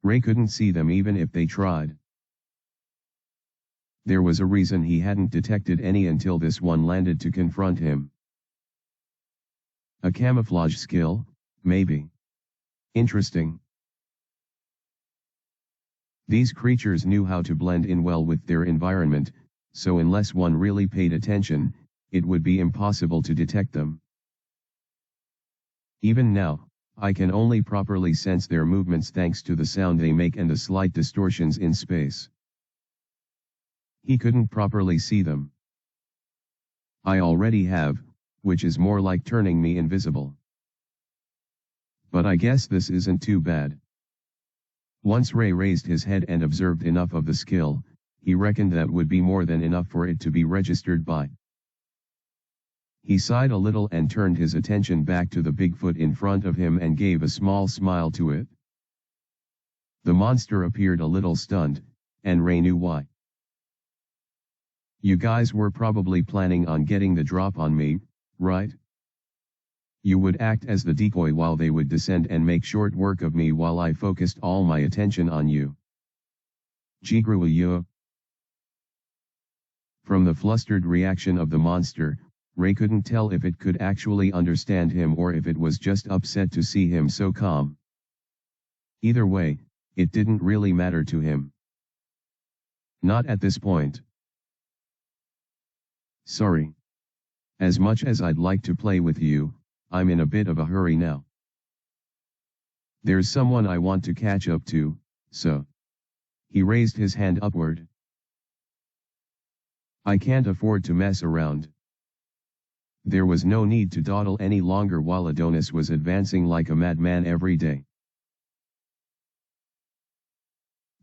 Ray couldn't see them even if they tried. There was a reason he hadn't detected any until this one landed to confront him. A camouflage skill, maybe. Interesting. These creatures knew how to blend in well with their environment, so unless one really paid attention, it would be impossible to detect them. Even now, I can only properly sense their movements thanks to the sound they make and the slight distortions in space. He couldn't properly see them. I already have, which is more like turning me invisible. But I guess this isn't too bad. Once Ray raised his head and observed enough of the skill, he reckoned that would be more than enough for it to be registered by. He sighed a little and turned his attention back to the Bigfoot in front of him and gave a small smile to it. The monster appeared a little stunned, and Ray knew why. You guys were probably planning on getting the drop on me, right? You would act as the decoy while they would descend and make short work of me while I focused all my attention on you. Jigruya. From the flustered reaction of the monster, Ray couldn't tell if it could actually understand him or if it was just upset to see him so calm. Either way, it didn't really matter to him. Not at this point. Sorry. As much as I'd like to play with you, I'm in a bit of a hurry now. There's someone I want to catch up to, so. He raised his hand upward. I can't afford to mess around. There was no need to dawdle any longer while Adonis was advancing like a madman every day.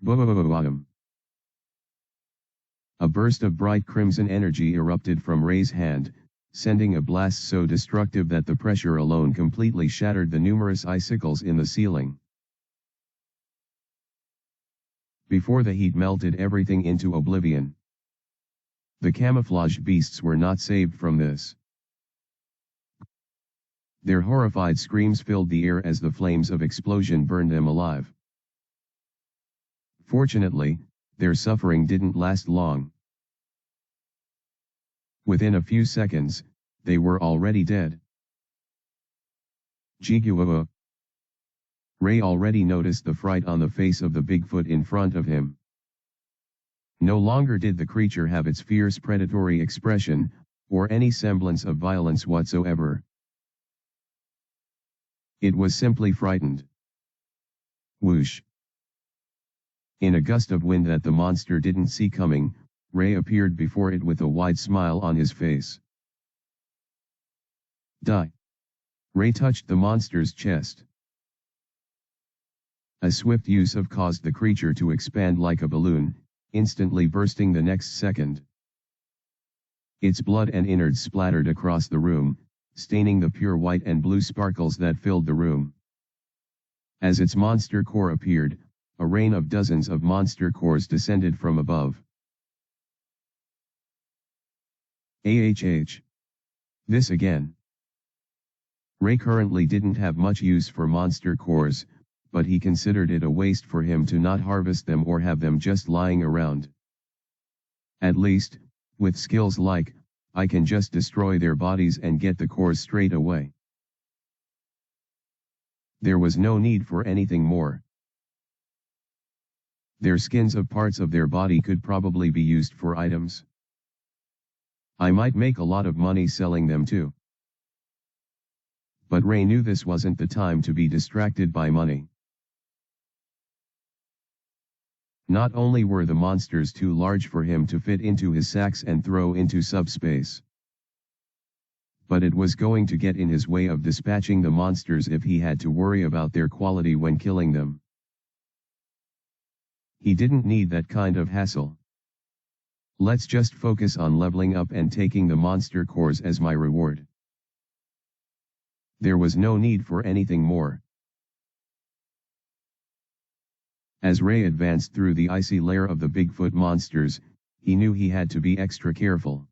Boom. A burst of bright crimson energy erupted from Ray's hand, sending a blast so destructive that the pressure alone completely shattered the numerous icicles in the ceiling. Before the heat melted everything into oblivion. The camouflaged beasts were not saved from this. Their horrified screams filled the air as the flames of explosion burned them alive. Fortunately, their suffering didn't last long. Within a few seconds, they were already dead. Jiguaa. Ray already noticed the fright on the face of the Bigfoot in front of him. No longer did the creature have its fierce predatory expression, or any semblance of violence whatsoever. It was simply frightened. Whoosh. In a gust of wind that the monster didn't see coming, Ray appeared before it with a wide smile on his face. Die. Ray touched the monster's chest. A swift use of caused the creature to expand like a balloon, instantly bursting the next second. Its blood and innards splattered across the room, staining the pure white and blue sparkles that filled the room. As its monster core appeared, a rain of dozens of monster cores descended from above. This again. Ray currently didn't have much use for monster cores, but he considered it a waste for him to not harvest them or have them just lying around. At least, with skills like, I can just destroy their bodies and get the cores straight away. There was no need for anything more. Their skins of parts of their body could probably be used for items. I might make a lot of money selling them too. But Ray knew this wasn't the time to be distracted by money. Not only were the monsters too large for him to fit into his sacks and throw into subspace, but it was going to get in his way of dispatching the monsters if he had to worry about their quality when killing them. He didn't need that kind of hassle. Let's just focus on leveling up and taking the monster cores as my reward. There was no need for anything more. As Ray advanced through the icy lair of the Bigfoot monsters, he knew he had to be extra careful.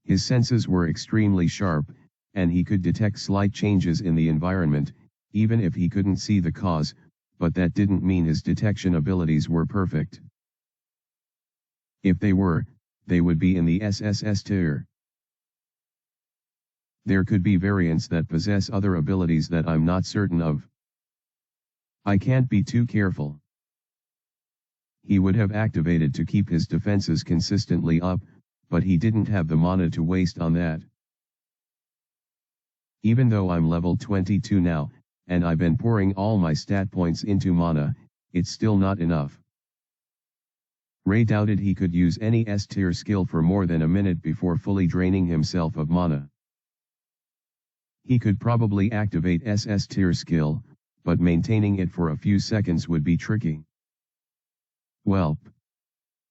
His senses were extremely sharp, and he could detect slight changes in the environment, even if he couldn't see the cause, but that didn't mean his detection abilities were perfect. If they were, they would be in the SSS tier. There could be variants that possess other abilities that I'm not certain of. I can't be too careful. He would have activated to keep his defenses consistently up, but he didn't have the mana to waste on that. Even though I'm level 22 now, and I've been pouring all my stat points into mana, it's still not enough. Ray doubted he could use any S-tier skill for more than a minute before fully draining himself of mana. He could probably activate SS-tier skill, but maintaining it for a few seconds would be tricky. Well,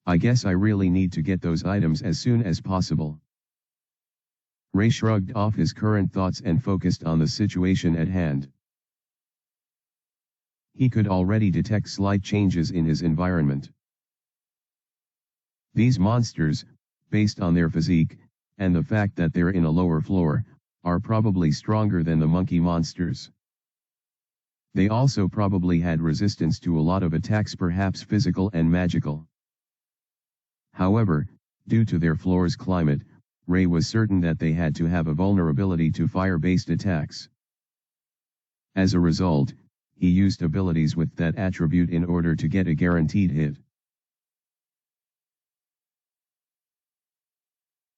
I guess I really need to get those items as soon as possible. Ray shrugged off his current thoughts and focused on the situation at hand. He could already detect slight changes in his environment. These monsters, based on their physique, and the fact that they're in a lower floor, are probably stronger than the monkey monsters. They also probably had resistance to a lot of attacks, perhaps physical and magical. However, due to their floor's climate, Ray was certain that they had to have a vulnerability to fire-based attacks. As a result, he used abilities with that attribute in order to get a guaranteed hit.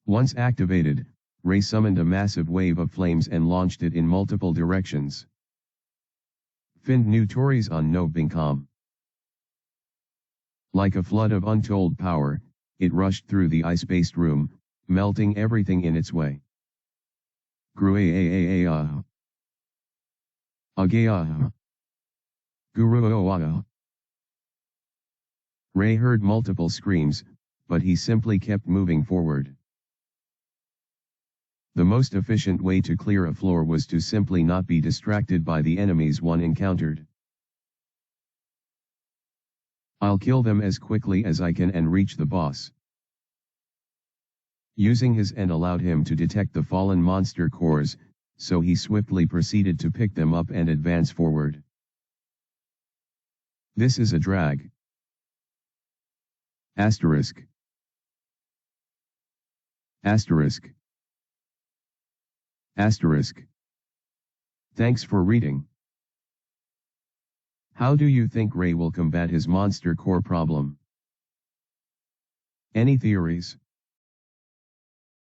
Once activated, Ray summoned a massive wave of flames and launched it in multiple directions. Find new Tories on no Bingcom. Like a flood of untold power, it rushed through the ice-based room, melting everything in its way. Gruaaaah. Agaah. Guruoah. Ray heard multiple screams, but he simply kept moving forward. The most efficient way to clear a floor was to simply not be distracted by the enemies one encountered. I'll kill them as quickly as I can and reach the boss. Using his end allowed him to detect the fallen monster cores, so he swiftly proceeded to pick them up and advance forward. This is a drag. Asterisk. Asterisk. Asterisk. Thanks for reading. How do you think Ray will combat his monster core problem? Any theories?